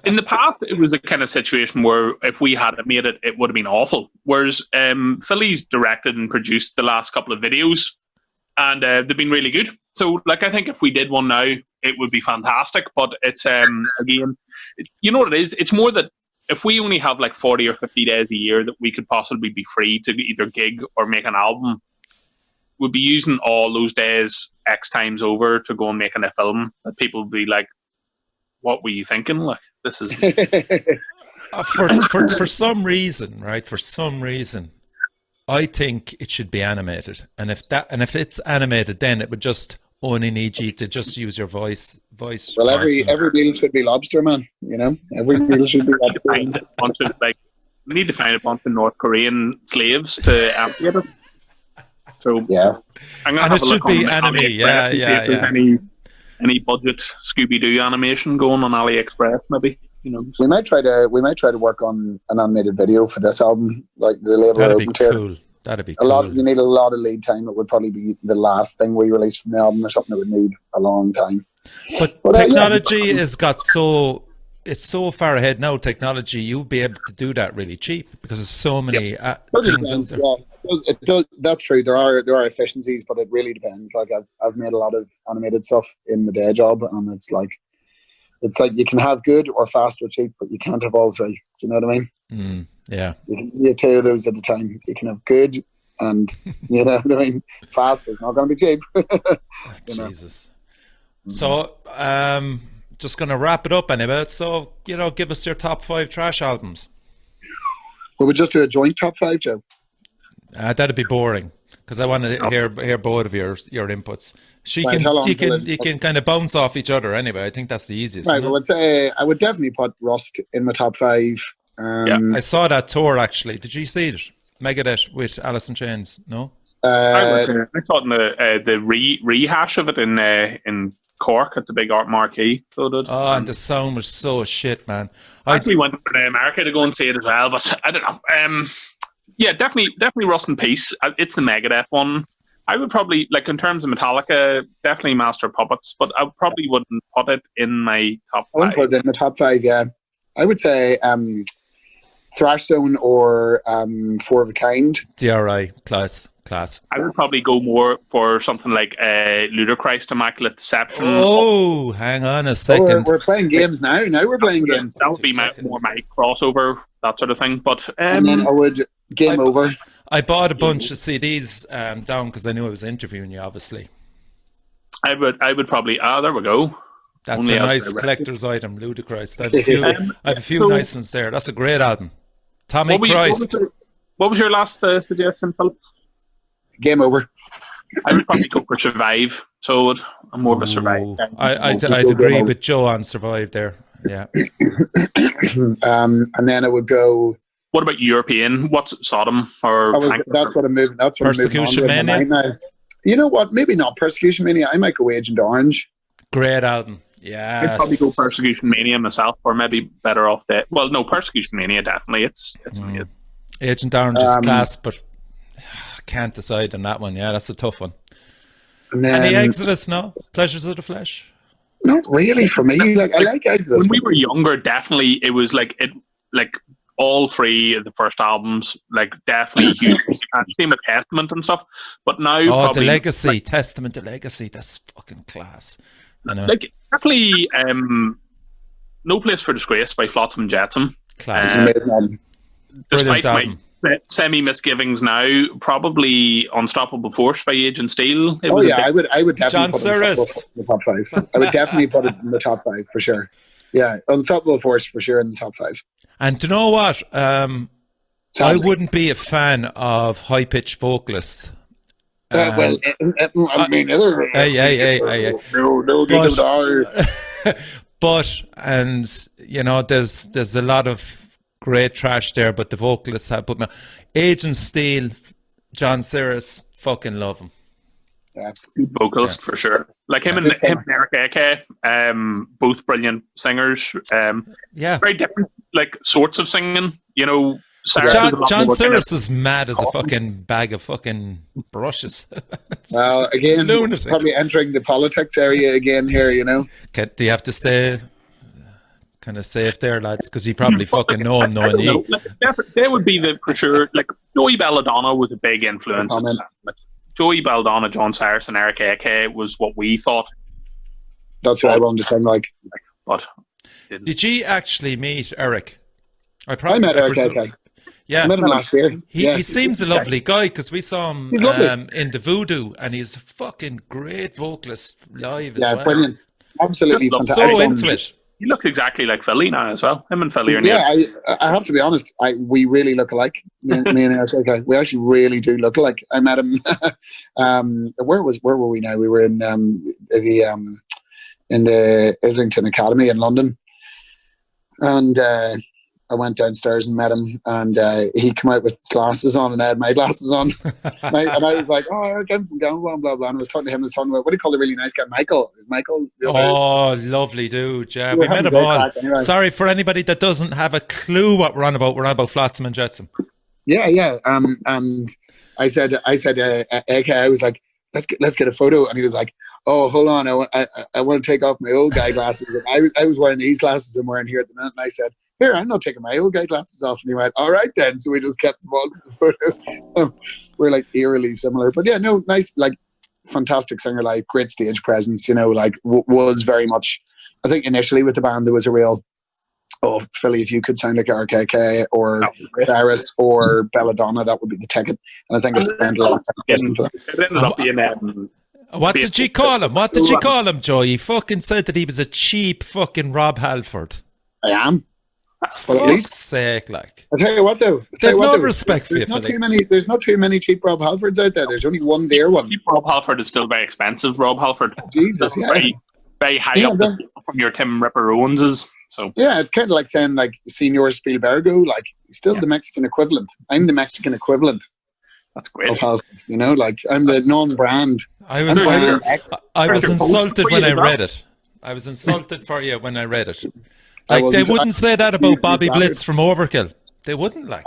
in the past, it was a kind of situation where if we had made it, it would have been awful. Whereas Philly's directed and produced the last couple of videos, and they've been really good. So, like, I think if we did one now, it would be fantastic. But it's again, you know what it is? It's more that if we only have like 40 or 50 days a year that we could possibly be free to either gig or make an album, we'd be using all those days X times over to go and making a film that people would be like, what were you thinking? Like, this is for some reason, right? For some reason, I think it should be animated, and if it's animated, then it would just only need you to just use your voice. Well, every meal should be lobster, man. You know, every meal should be lobster. We need to find a bunch of North Korean slaves to animate it. So yeah, and it should be anime. Yeah. Any budget Scooby Doo animation going on AliExpress, maybe. You know, we might try to work on an animated video for this album, like the label. That'd be cool. That'd be cool. You need a lot of lead time. It would probably be the last thing we release from the album, or something that would need a long time. But technology has got it's so far ahead now. Technology, you'll be able to do that really cheap because there's so many things out there. It does. That's true. There are efficiencies, but it really depends. Like I've made a lot of animated stuff in my day job, and it's like you can have good or fast or cheap, but you can't have all three. Do you know what I mean? Yeah. You can do two of those at a time. You can have good, and you know what I mean. Fast, but it's not going to be cheap. Jesus. So, just going to wrap it up anyway. So, give us your top 5 trash albums. Well, we just do a joint top 5, Joe. That'd be boring because I want to hear both of your inputs. You can kind of bounce off each other anyway. I think that's the easiest. Right. Well, I would definitely put Rust in my top 5. I saw that tour actually. Did you see it? Megadeth with Alice in Chains? No. I thought in the rehash of it in Cork at the big art marquee. So did. Oh, and the sound was so shit, man. I actually went to America to go and see it as well, but I don't know. Yeah, definitely Rust in Peace. It's the Megadeth one. I would probably, like, in terms of Metallica, definitely Master of Puppets, but I probably wouldn't put it in my top 5. I wouldn't put it in the top 5, yeah. I would say Thrash Zone or Four of a Kind. DRI, class. I would probably go more for something like Ludacris, Immaculate Deception. Oh, hang on a second. We're playing games now. Now we're playing games. That would be more my crossover, that sort of thing. But and then I would Game Over. I bought a bunch of CDs down because I knew I was interviewing you, obviously. I would probably. There we go. That's only a nice collector's item, Ludacris. I have a few nice ones there. That's a great album. Tommy Christ. What was your last suggestion, Philip? Game Over. I would probably go for Survive. So I'm more of a Survive. I'd agree with Joe on Survive there. Yeah. And then I would go. What about European? What's Sodom or? That's what I'm moving. That's what Persecution Mania. Now. You know what? Maybe not Persecution Mania. I might go Agent Orange. Great album. Yeah. I'd probably go Persecution Mania myself, or maybe better off that. Well, no, Persecution Mania definitely. It's Agent Orange is class, but I can't decide on that one. Yeah, that's a tough one. And the Exodus, no? Pleasures of the Flesh. Not really for me. Like I like Exodus. When we were younger, definitely it was like all 3 of the first albums, like definitely huge. Same with Testament and stuff. But now, the Legacy, Testament, the Legacy, that's fucking class. I know. Like definitely, No Place for Disgrace by Flotsam and Jetsam. Class. Despite my semi misgivings now, probably Unstoppable Force by Agent Steel. I would definitely put Unstoppable in the top 5. I would definitely put it in the top 5 for sure. Yeah, Unstoppable Force for sure in the top 5. And do you know what? I wouldn't be a fan of high-pitched vocalists. I mean, but there's a lot of great trash there, but the vocalists have put me. Agent Steel, John Cyrus, fucking love him. Yeah, good vocalist for sure. Like him and Eric Eke, both brilliant singers. Very different like sorts of singing. Cyrus was a lot John more kind of- Cyrus was mad as a fucking bag of fucking brushes. Well, again, Lunatic. probably entering the politics area again here, you know. Do you have to stay kind of safe there, lads? Because you probably fucking know him knowing No, you. like, they would be the for sure. Like Joey Belladonna was a big influence. Comment. Like, Joey Belladonna, John Cyrus, and Eric AK was what we thought, That's what I wanted to sound like. but Did you actually meet Eric? I met Eric presume- AK. Yeah. I met him last year. He seems a lovely guy because we saw him He's lovely. in the Voodoo, and he's a fucking great vocalist live as Yeah, well. brilliant. Absolutely Just fantastic. So into it. he looked exactly like Philly now as well. Him and Philly are Yeah, I have to be honest. We really look alike. Me and Eric AK. We actually really do look alike. I met him. Where were we now? We were in the Islington Academy in London, and I went downstairs and met him, and he came out with glasses on, and I had my glasses on, and I was like, "Oh, Eric, I'm from Galway, blah blah." And I was talking to him, and talking about what do you call the really nice guy, Michael? Is Michael? The other? Oh, lovely dude. Yeah, We we were met having them a great all. crack anyway. Sorry for anybody that doesn't have a clue what we're on about. We're on about Flotsam and Jetsam. Yeah. And I said, AK, I was like, let's get a photo, and he was like, "Oh, hold on, I want to take off my old guy glasses." And I was wearing these glasses I'm wearing here at the minute, and I said, "Here, I'm not taking my old guy glasses off." And he went, "All right then." So we just kept them on for the photo. We're like eerily similar, but yeah, no, nice, like fantastic singer, like great stage presence. You know, like was very much. I think initially with the band there was a real, oh, Philly, if you could sound like RKK or Cyrus or Belladonna, that would be the ticket. And I think I spent a lot of time listening to that. It ended up being What did you call him? What did you call him, Joe? He fucking said that he was a cheap fucking Rob Halford. I am. Well, at Fuck's least sake, like. I'll tell you what though. There's no respect for you, There's not Philly. too many. There's not too many cheap Rob Halfords out there. There's only one dear one. Rob Halford is still very expensive. Rob Halford, Jesus, Still yeah. very high Yeah, up then- from your Tim Ripper Owenses. So Yeah, it's kind of like saying like Senor Spielbergo, like he's still the Mexican equivalent. I'm the Mexican equivalent that's great. of Halford. You know, like I'm the non-brand. I was, There's I, your- I was there's your insulted post when for I you, read it. I was insulted for you when I read it. I Like, they wasn't- wouldn't say that you about Bobby gathered. Blitz from Overkill. They wouldn't, like.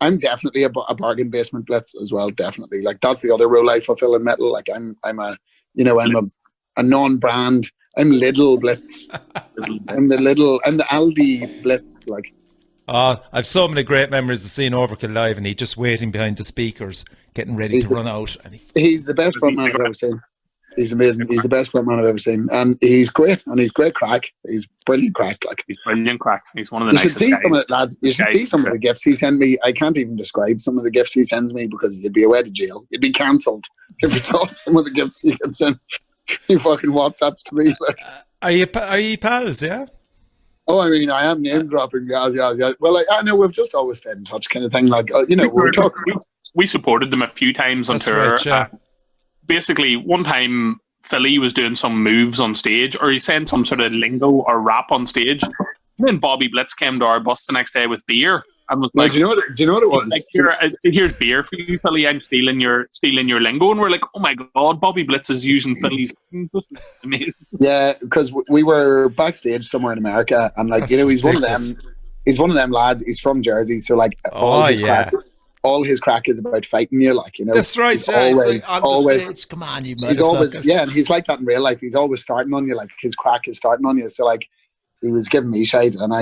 I'm definitely a bargain basement blitz as well. Definitely, like that's the other role I fulfill in metal. Like I'm a, you know, I'm a non-brand. I'm Lidl Blitz. I'm the Aldi Blitz. Like I've so many great memories of seeing Overkill live, and he just waiting behind the speakers, getting ready He's to the- run out. And he's the best frontman I've ever seen. He's amazing. He's the best frontman I've ever seen, and he's great. And he's great crack. He's brilliant crack. Like He's brilliant crack. He's one of the you should nicest see guys. some of it, lads. You should see some of the gifts he sent me. I can't even describe some of the gifts he sends me because you'd be away to jail. You'd be cancelled if you saw some of the gifts he can send. He fucking WhatsApps to me. Like, are you pals? Yeah. oh, I mean, I am name dropping. Yeah. Well, I know we've just always stayed in touch, kind of thing. Like, you know, we're talking. We supported them a few times on That's tour. right, yeah. Basically, one time Philly was doing some moves on stage, or he saying some sort of lingo or rap on stage. And then Bobby Blitz came to our bus the next day with beer and was Now, like, do you know what it was? like here's beer for you, Philly. I'm stealing your lingo, and we're like, oh my god, Bobby Blitz is using Philly's. This is amazing. Yeah, because we were backstage somewhere in America, and like That's you know, he's ridiculous. one of them. He's one of them lads. He's from Jersey, so like Oh, yeah. all his crack is about fighting you. Like you know, That's right, he's yeah. always. Come on, you He's always and he's like that in real life. He's always starting on you. Like his crack is starting on you. So like he was giving me shite, and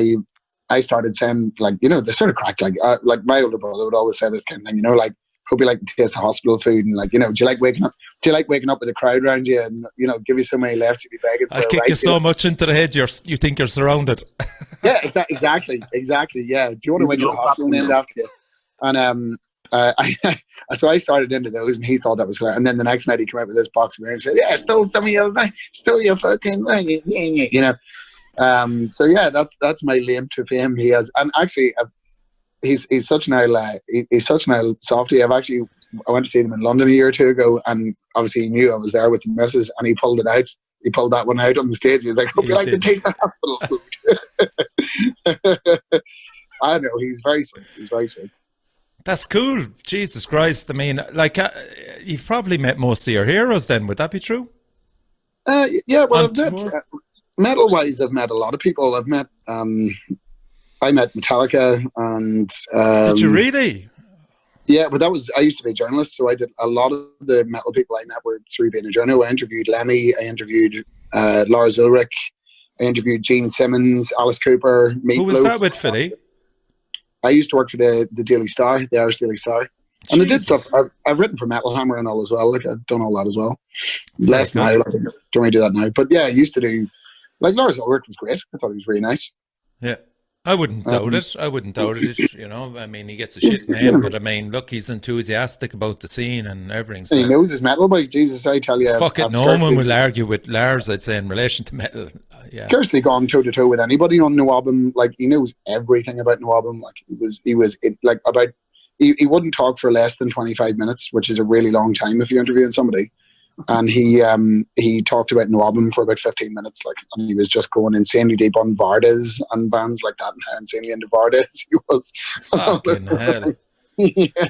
I started saying like you know the sort of crack like my older brother would always say this kind of thing. You know, like hope you like to taste the hospital food, and like you know, do you like waking up with a crowd around you, and you know, give you so many lefts you'd be begging for I'll a kick right, you so much into the head, you think you're surrounded. Yeah, exactly. Yeah. Do you want to win your hospital named after you? And so I started into those, and he thought that was hilarious. And then the next night he came out with this box of beer and said, "Yeah, stole some of your, stole your fucking, you know." So yeah, that's my claim to fame. He has, and actually, he's such an old softie. I went to see him in London a year or two ago, and obviously he knew I was there with the missus, and he pulled it out. He pulled that one out on the stage. He was like, "Hope you like to take the hospital food." I know, he's very sweet. He's very sweet. That's cool. Jesus Christ. I mean, like, you've probably met most of your heroes then. Would that be true? Yeah, well, On I've met, tour? metal-wise, I've met a lot of people. I've met I met Metallica, and Did you really? yeah, but I used to be a journalist, so I did a lot of the metal people I met were through being a journalist. I interviewed Lemmy, I interviewed Lars Ulrich, I interviewed Gene Simmons, Alice Cooper, Meatloaf. Who was that with, Philly? I used to work for the Daily Star, the Irish Daily Star. And I did stuff. I've written for Metal Hammer and all as well. Like, I've done all that as well. Less now. Like, don't really do that now. But yeah, I used to do. Like, Lars Ulrich was great. I thought he was really nice. Yeah. I wouldn't doubt it. I wouldn't doubt it. You know, I mean, he gets a shit name, but I mean, look, he's enthusiastic about the scene and everything. So. And he knows his metal, but Jesus, I tell you. Fuck it, no one will argue with Lars, I'd say, in relation to metal. Yeah. Scarcely gone toe to toe with anybody on No Album. Like, he knows everything about No Album. Like, he wouldn't talk for less than 25 minutes, which is a really long time if you're interviewing somebody. And he talked about No Album for about 15 minutes, like, and he was just going insanely deep on Vardas and bands like that, and how insanely into Vardas he was. Fucking hell. Yeah.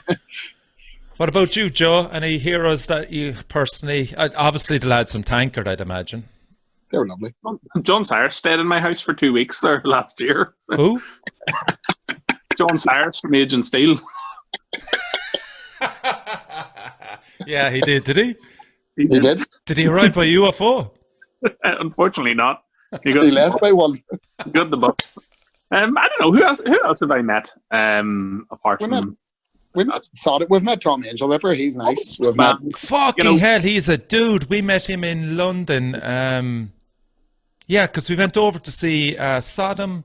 What about you, Joe? Any heroes that you personally? Obviously, the lads from Tankard, I'd imagine. They were lovely. John Cyrus stayed in my house for 2 weeks there last year. Who? John Cyrus from Agent Steel. Yeah, he did he? He did. Did he arrive by UFO? Unfortunately not. He left by one. Got the bus. I don't know, who else have I met? Apart from... We've met Tom Angel Ripper. He's nice. We've met. Fucking hell, he's a dude. We met him in London. Yeah, because we went over to see Sodom.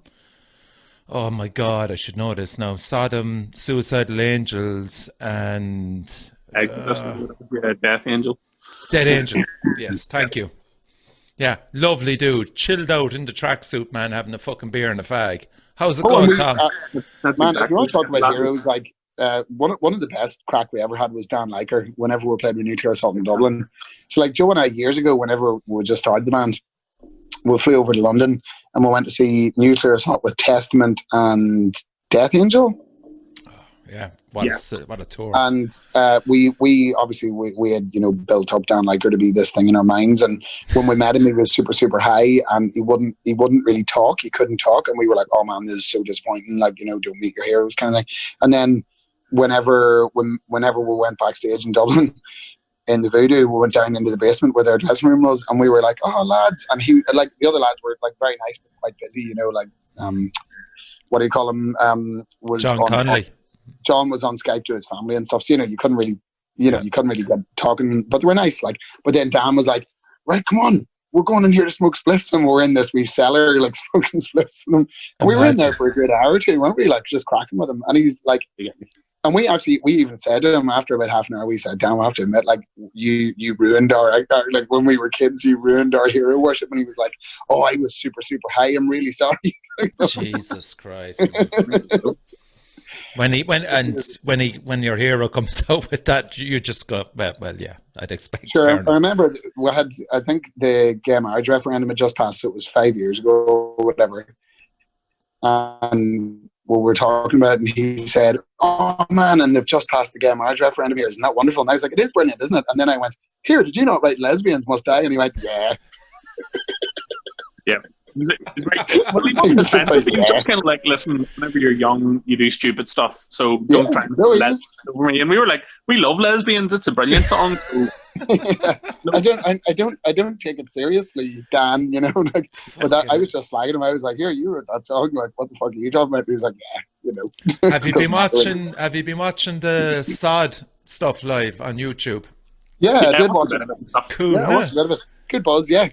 Oh my God, I should know this now. Sodom, Suicidal Angels, and Death Angel. Dead Angel. Yes, thank you. Yeah, lovely dude. Chilled out in the tracksuit, man, having a fucking beer and a fag. How's it going, Tom? Man, if you want to talk about heroes, like one of the best crack we ever had was Dan Liker whenever we played with Nuclear Assault in Dublin. So like Joe and I years ago, whenever we just started the band, we flew over to London and we went to see Nuclear Assault with Testament and Death Angel. Yeah, what a tour. And we obviously had, you know, built up Dan Liker to be this thing in our minds, and when we met him he was super, super high, and he wouldn't really talk. He couldn't talk, and we were like, oh man, this is so disappointing, like, you know, don't meet your heroes kind of thing. And then whenever we went backstage in Dublin in the Voodoo, we went down into the basement where their dressing room was, and we were like, oh lads, and he, like, the other lads were like very nice but quite busy, you know, like what do you call him, was John Conley. John was on Skype to his family and stuff, so, you know, you couldn't really get talking, but they were nice. Like, but then Dan was like, right, come on, we're going in here to smoke spliffs, and we're in this wee cellar, like, smoking spliffs. And we were in there for a good hour or two, weren't we? Like, just cracking with him. And he's like, and we even said to him after about half an hour, we said, Dan, we have to admit, like, you ruined our, like, when we were kids, you ruined our hero worship. And he was like, oh, I was super, super high, I'm really sorry. Jesus Christ. When your hero comes out with that, you just go, well, yeah, I'd expect. Sure, I remember we had, I think the gay marriage referendum had just passed, so it was 5 years ago or whatever. And we were talking about it, and he said, oh man, and they've just passed the gay marriage referendum here. Isn't that wonderful? And I was like, it is brilliant, isn't it? And then I went, here, did you know, right, lesbians must die? And he went, yeah. Yeah. Well, he wasn't offensive. He was just kind of like, listen, whenever you're young, you do stupid stuff, so don't try and over me. And we were like, we love Lesbians. It's a brilliant song. So. Yeah. I don't take it seriously, Dan. You know, like, but that, I was just slagging him. I was like, here, you wrote that song. Like, what the fuck are you talking about? He was like, yeah, you know. Have you been watching the Sod stuff live on YouTube? Yeah, I did watch it. It's cool. Yeah, I watched a bit of it. Good buzz, yeah.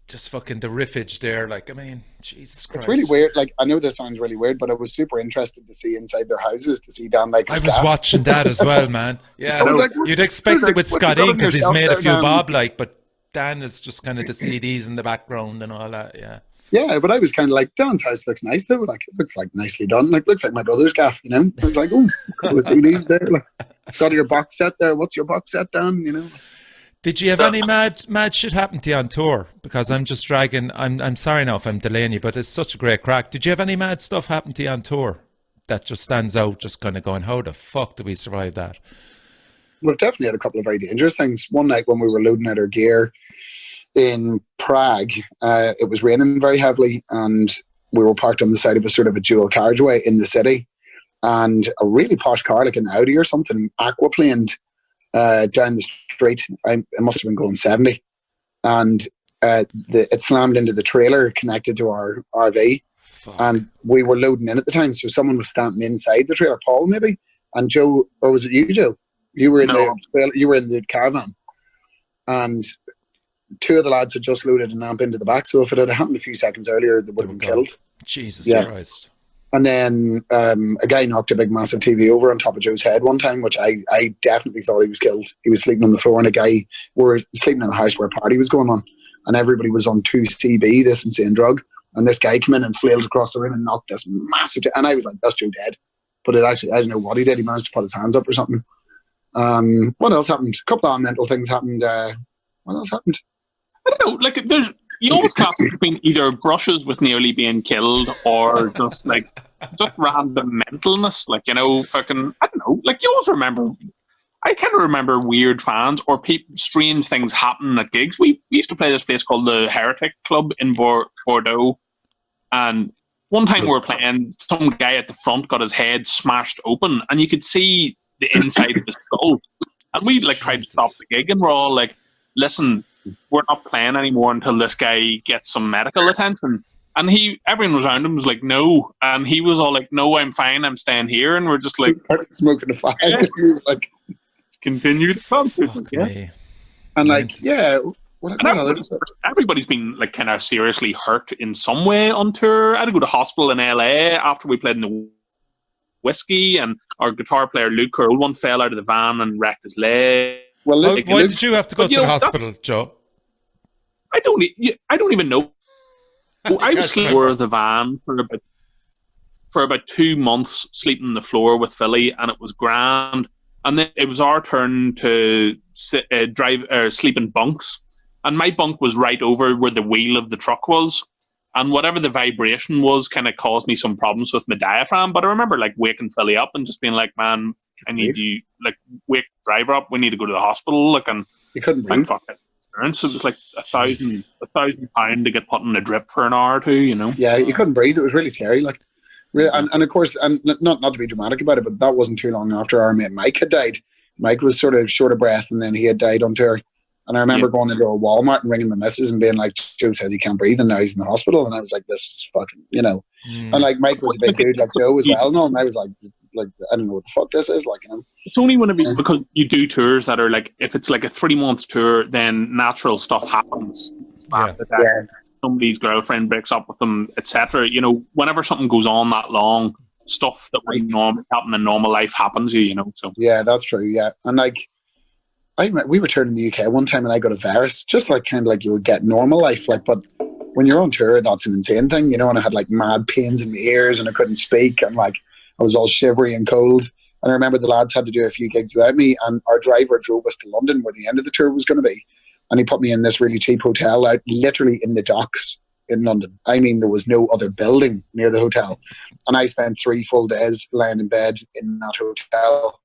Just fucking the riffage there, like, I mean, Jesus Christ. It's really weird. Like, I know this sounds really weird, but I was super interested to see inside their houses, to see Dan Liker's I was watching that as well, man. Yeah, I was like, you'd expect it with Scott Ian because he's made a few Dan? bob, like, but Dan is just kind of the CDs in the background and all that, yeah. Yeah, but I was kind of like, Dan's house looks nice though. Like, it looks like nicely done. Like, looks like my brother's gaff, you know. I was like, oh, couple of CDs there. Like, got your box set there. What's your box set, Dan? You know. Did you have any mad shit happen to you on tour? Because I'm just dragging. I'm sorry now if I'm delaying you, but it's such a great crack. Did you have any mad stuff happen to you on tour that just stands out? Just kind of going, how the fuck did we survive that? We've definitely had a couple of very dangerous things. One night when we were loading out our gear in Prague, it was raining very heavily, and we were parked on the side of a sort of a dual carriageway in the city, and a really posh car, like an Audi or something, aquaplaned down the street. It must have been going 70, and it slammed into the trailer connected to our RV. Fuck. And we were loading in at the time, so someone was standing inside the trailer, Paul maybe, and Joe, or was it you, Joe? You were in the caravan, and two of the lads had just loaded an amp into the back. So if it had happened a few seconds earlier, they would have been killed. Jesus Christ! And then a guy knocked a big massive TV over on top of Joe's head one time, which I definitely thought he was killed. He was sleeping on the floor, and we were sleeping in a house where a party was going on, and everybody was on 2CB, this insane drug. And this guy came in and flailed across the room and knocked this massive... And I was like, that's Joe dead. But it actually, I don't know what he did. He managed to put his hands up or something. What else happened? A couple of mental things happened. What else happened? I don't know. Like, you always class it between either brushes with nearly being killed or just random mentalness. Like, you know, fucking... I don't know. Like, you always remember... I kind of remember weird fans or strange things happening at gigs. We used to play this place called the Heretic Club in Bordeaux. And one time we were playing, some guy at the front got his head smashed open, and you could see the inside of his skull. And we tried to stop the gig, and we're all like, "Listen, we're not playing anymore until this guy gets some medical attention." And everyone was around him was like, "No," and he was all like, "No, I'm fine. I'm staying here." And we're just like, smoking a fire. Like, continue the concert. Yeah. And everybody's been kind of seriously hurt in some way on tour. I had to go to hospital in LA after we played in the Whiskey, and our guitar player Luke Curl fell out of the van and wrecked his leg. Well, why did you have to go to the hospital, Joe? I don't even know. I was sleeping in the van for about 2 months, sleeping on the floor with Philly, and it was grand. And then it was our turn to sleep in bunks. And my bunk was right over where the wheel of the truck was. And whatever the vibration was kind of caused me some problems with my diaphragm. But I remember waking Philly up and just being like, "Man, I need you, wake the driver up. We need to go to the hospital." And you couldn't breathe. Fuck it. So it was like £1,000 to get put in a drip for an hour or two, you know? Yeah, you couldn't breathe. It was really scary. And of course, and not to be dramatic about it, but that wasn't too long after our mate Mike had died. Mike was sort of short of breath, and then he had died on tour. And I remember going into a Walmart and ringing my missus and being like, "Joe says he can't breathe, and now he's in the hospital." And I was like, "This is fucking," you know. And Mike was a big dude, like Joe as well. No, and I was like, "I don't know what the fuck this is," you know. It's only because you do tours that are if it's a 3-month tour, then natural stuff happens. Somebody's girlfriend breaks up with them, etc. You know, whenever something goes on that long, stuff that would normally happen in normal life happens. You know, so yeah, that's true. Yeah, and we were touring in the UK one time, and I got a virus, just kind of you would get normal life, but when you're on tour, that's an insane thing, you know. And I had mad pains in my ears, and I couldn't speak, and I was all shivery and cold. And I remember the lads had to do a few gigs without me, and our driver drove us to London, where the end of the tour was going to be. And he put me in this really cheap hotel out literally in the docks in London. I mean, there was no other building near the hotel. And I spent 3 full days lying in bed in that hotel.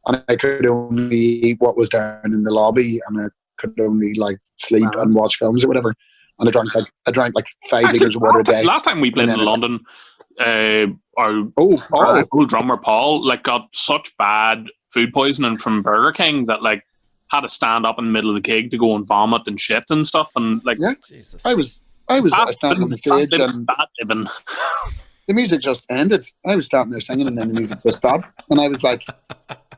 And I could only eat what was down in the lobby, and I could only sleep and watch films or whatever. And I drank 5 litres of water a day. Last time we played in London, our old drummer Paul got such bad food poisoning from Burger King that had to stand up in the middle of the gig to go and vomit and shit and stuff, and Jesus. I was standing on the stage and the music just ended. I was standing there singing, and then the music just stopped, and I was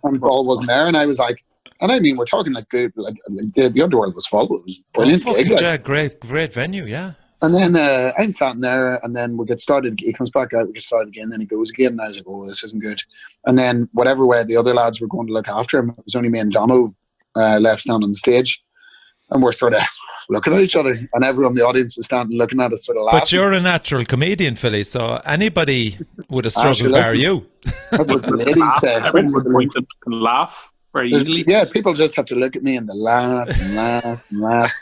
and Paul wasn't there, and I was and I mean, we're talking good, the Underworld was full. It was a brilliant gig. Great venue, yeah. And then I'm standing there, and then we get started. He comes back out, we get started again, then he goes again, and I was like, "Oh, this isn't good." And then whatever way the other lads were going to look after him, it was only me and Domo left standing on the stage, and we're sort of looking at each other, and everyone in the audience is standing looking at us, sort of laughing. But you're a natural comedian, Philly, so anybody would have struggled bar you. That's what the ladies say. Everyone can laugh very easily. Yeah, people just have to look at me and they laugh and laugh and laugh.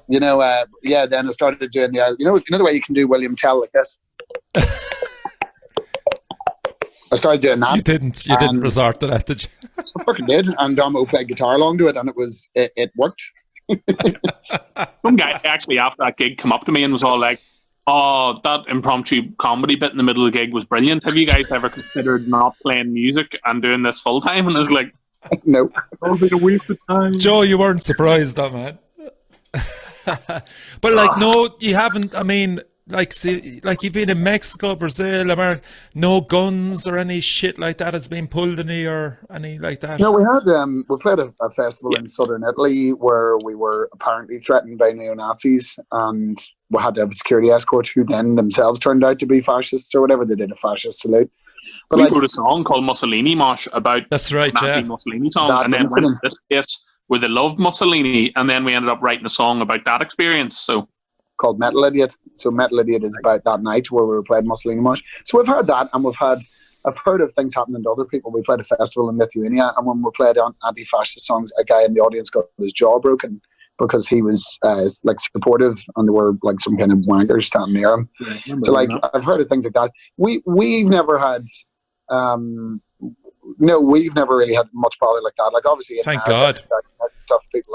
You know, then I started doing the way you can do William Tell like this. I started doing that. You didn't resort to that, did you? I fucking did, and Domo played guitar along to it, and it worked. Some guy actually after that gig come up to me and was all like, Oh, that impromptu comedy bit in the middle of the gig was brilliant. Have you guys ever considered not playing music and doing this full time? And it was like, No. oh, it's a waste of time. Joe, you weren't surprised, though, man. But like, no, you haven't. I mean, like, see, like you've been in Mexico, Brazil, America. No guns or any shit like that has been pulled in or any like that. No, we played a festival in southern Italy where we were apparently threatened by neo-Nazis, and we had to have a security escort who then themselves turned out to be fascists or whatever. They did a fascist salute. But we wrote a song called Mussolini Mosh about that's right, Nazi Mussolini song, and then went to this place where they loved Mussolini, and then we ended up writing a song about that experience. So called Metal Idiot. So Metal Idiot is about that night where we were playing Mussolini Mosh. So we've heard that, and I've heard of things happening to other people. We played a festival in Lithuania, and when we played on anti-fascist songs, a guy in the audience got his jaw broken because he was like supportive, and there were like some kind of wankers standing near him. Yeah, so like I've heard of things like that. We've never had. No, we've never really had much bother like that. Like obviously, thank God, stuff people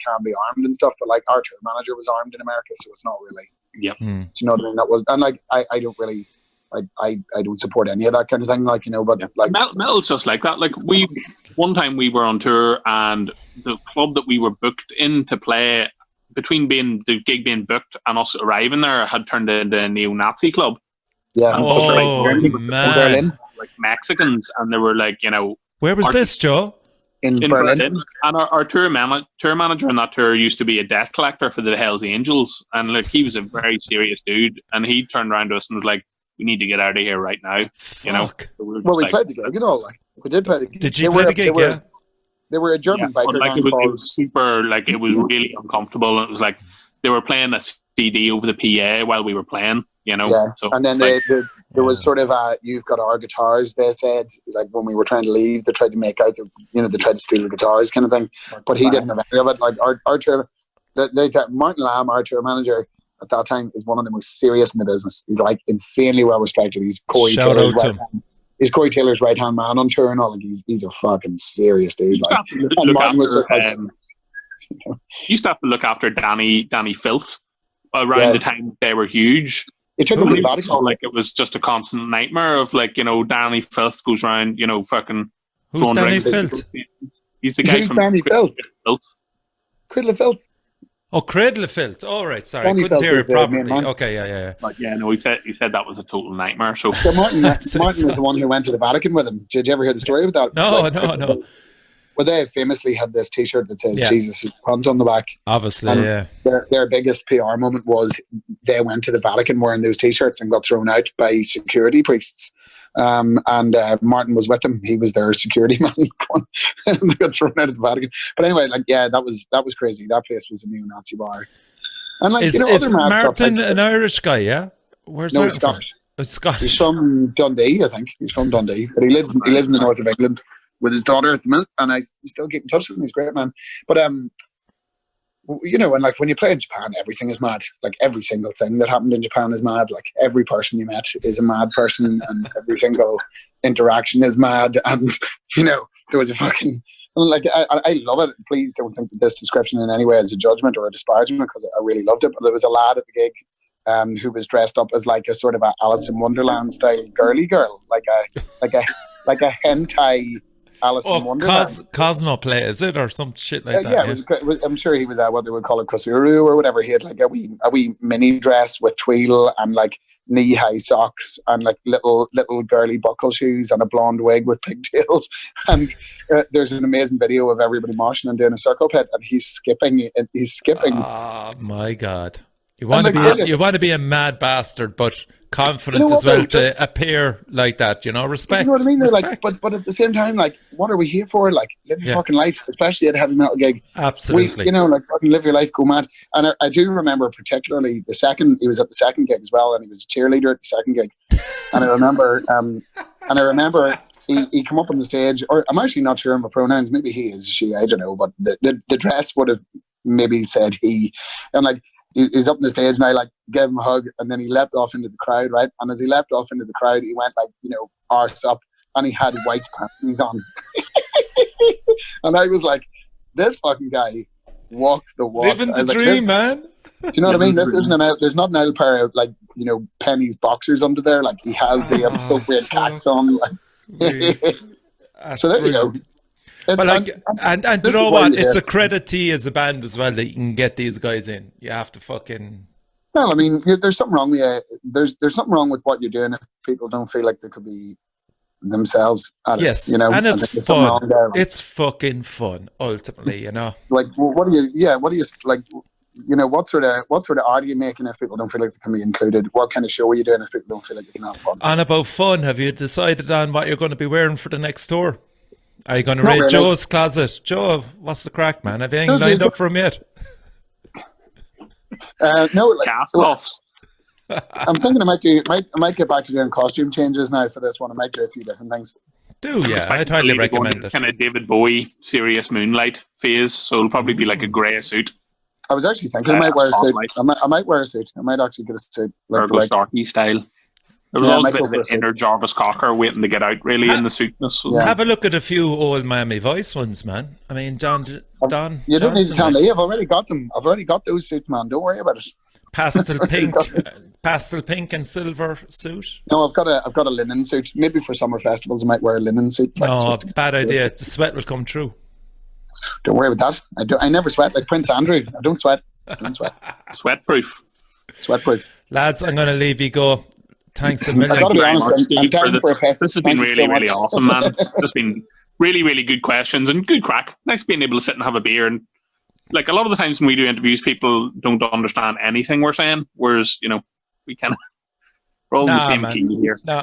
can be armed and stuff. But like our tour manager was armed in America, so it's not really. Yep. Do you know what I mean? That was, and like I don't really, I don't support any of that kind of thing. Like, you know, but like metal's just like that. Like one time we were on tour, and the club that we were booked in to play, between the gig being booked and us arriving there, had turned into a neo-Nazi club. Yeah. And man. Berlin. Like Mexicans, and they were like, you know, where was this, Joe? In Berlin. And our tour manager on that tour used to be a debt collector for the Hells Angels, and like he was a very serious dude, and he turned around to us and was like, "We need to get out of here right now." Fuck. You know. So we played the gig, you know, like we did play the gig. Did you play the gig? Yeah. They were a German biker like band it was super, like it was really uncomfortable, and it was like they were playing a CD over the PA while we were playing, you know. Yeah. So and then there was sort of you've got our guitars, they said, like when we were trying to leave, they tried to make out, you know, they tried to steal the guitars kind of thing, but he didn't have any of it. Like our tour, Martin Lamb, our tour manager at that time, is one of the most serious in the business. He's like insanely well respected. He's Corey Taylor's right hand man on tour and all. Like he's a fucking serious dude. Like, used to have to look after Danny Filth around the time they were huge. It took him to the Vatican. So, like, it was just a constant nightmare of, like, you know, Danny Filth goes around, you know, fucking. Who's Danny Filth? He's the guy Who's from Danny Filth? Cradle of Filth. Oh, Cradle of Filth. All right, sorry, I couldn't Filth hear it properly. Man. Okay, yeah. But yeah, no, he said that was a total nightmare. So Martin was the one who went to the Vatican with him. Did you ever hear the story about that? No. Well, they famously had this T-shirt that says Jesus' punt on the back. Obviously, and their biggest PR moment was they went to the Vatican wearing those T-shirts and got thrown out by security priests. And Martin was with them. He was their security man. And they got thrown out of the Vatican. But anyway, like, yeah, that was crazy. That place was a neo-Nazi bar. And like, is Martin an Irish guy? Yeah. Where's Martin? Scottish. It's Scottish. He's from Dundee, I think. He's from Dundee, but he lives in the north of England with his daughter at the minute, and I still keep in touch with him. He's a great man. But you know, and like when you play in Japan, everything is mad. Like every single thing that happened in Japan is mad. Like every person you met is a mad person, and every single interaction is mad. And you know, there was a fucking like I love it. Please don't think that this description in any way is a judgment or a disparagement, because I really loved it. But there was a lad at the gig who was dressed up as like a sort of a Alice in Wonderland style girly girl, like a hentai Alice in Wonderland. Cosmoplay, is it, or some shit like that? Yeah, I'm sure he was what they would call a kusuru or whatever. He had like a wee mini dress with twill and like knee-high socks and like little girly buckle shoes and a blonde wig with pigtails. And there's an amazing video of everybody moshing and doing a circle pit, and he's skipping. Oh my God! You want to be a mad bastard, but confident as well to appear like that, you know, respect. You know what I mean? Respect. Like, but at the same time, like, what are we here for? Like, live your fucking life, especially at a heavy metal gig. Absolutely. You know, like, fucking live your life, go mad. And I do remember particularly he was at the second gig as well, and he was a cheerleader at the second gig. And I remember, he come up on the stage, or I'm actually not sure of my pronouns. Maybe he is, she, I don't know. But the dress would have maybe said he, and like. He's up on the stage and I like gave him a hug, and then he leapt off into the crowd, right? And as he leapt off into the crowd, he went like, you know, arse up, and he had white panties on. And I was like, this fucking guy walked the walk. Living the dream, man. Do you know what I mean? This isn't there's not an pair of like Penny's boxers under there. Like he has the appropriate cats on. So there you go. But and you know what? It's a credit to you as a band as well that you can get these guys in. You have to fucking. Well, I mean, there's something wrong with there's something wrong with what you're doing if people don't feel like they could be themselves at yes, it, and it's fun. It's fucking fun, ultimately, Like, what do you like? What sort of art are you making if people don't feel like they can be included? What kind of show are you doing if people don't feel like they can have fun? And about fun, have you decided on what you're going to be wearing for the next tour? Are you going to raid Joe's closet? Joe, what's the crack, man? Have you anything lined up for him yet? No, cast-offs. I'm thinking I might get back to doing costume changes now for this one. I might do a few different things. I'd highly recommend it. It's kind of David Bowie, Serious Moonlight phase, so it'll probably be like a grey suit. I was actually thinking I might wear a suit. I might wear a suit. I might actually get a suit. Ergo Starkey style. There was always a bit of an inner Jarvis Cocker waiting to get out, really, in the suitness. Yeah. Have a look at a few old Miami Vice ones, man. I mean, Don. You don't need to tell me. I've already got them. I've already got those suits, man. Don't worry about it. Pastel pink and silver suit. No, I've got a linen suit. Maybe for summer festivals, I might wear a linen suit. No, bad idea. The sweat will come through. Don't worry about that. I never sweat like Prince Andrew. I don't sweat. Sweat-proof. Lads, I'm going to leave you go. Thanks a million. I've got to be honest, this has been really, really awesome, man. It's just been really, really good questions and good crack. Nice being able to sit and have a beer. And like a lot of the times when we do interviews, people don't understand anything we're saying, whereas we kind of we're all in the same key here. No,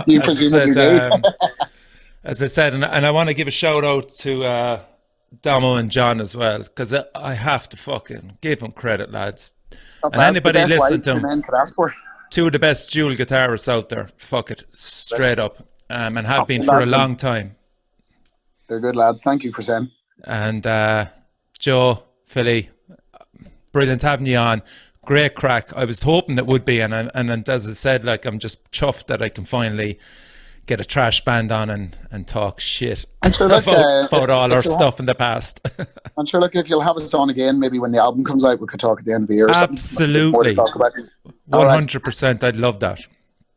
as I said, and I want to give a shout out to Damo and John as well, because I have to fucking give them credit, lads. And anybody listen to them. Two of the best dual guitarists out there. Fuck it, straight up, and have been for a long time. They're good lads. Thank you for saying. And Joe, Philly, brilliant having you on. Great crack. I was hoping it would be, and as I said, like I'm just chuffed that I can finally get a trash band on and talk shit about all our stuff in the past. I'm sure, look, if you'll have us on again, maybe when the album comes out, we could talk at the end of the year or Absolutely. something. 100%. I'd love that.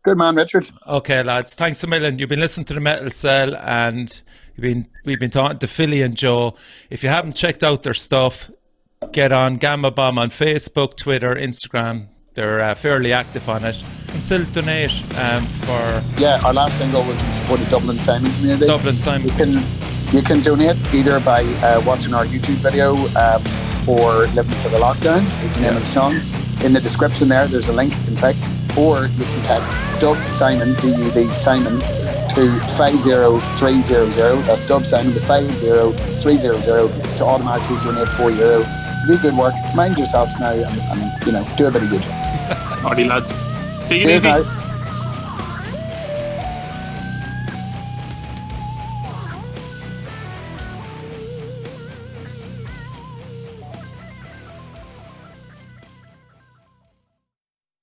Good man, Richard. Okay, lads. Thanks a million. You've been listening to The Metal Cell, and we've been talking to Philly and Joe. If you haven't checked out their stuff, get on Gamma Bomb on Facebook, Twitter, Instagram. They're fairly active on it. And still donate for... Yeah, our last single was in support of Dublin Simon community. Dublin Simon. You can donate either by watching our YouTube video for Living for the Lockdown, is the name of the song. In the description there's a link you can click, or you can text Dub Simon, DUB Simon, to 50300. That's Dub Simon to 50300 to automatically donate €4. Do good work, mind yourselves now, and do a bit of good. Alrighty, lads. Take it easy.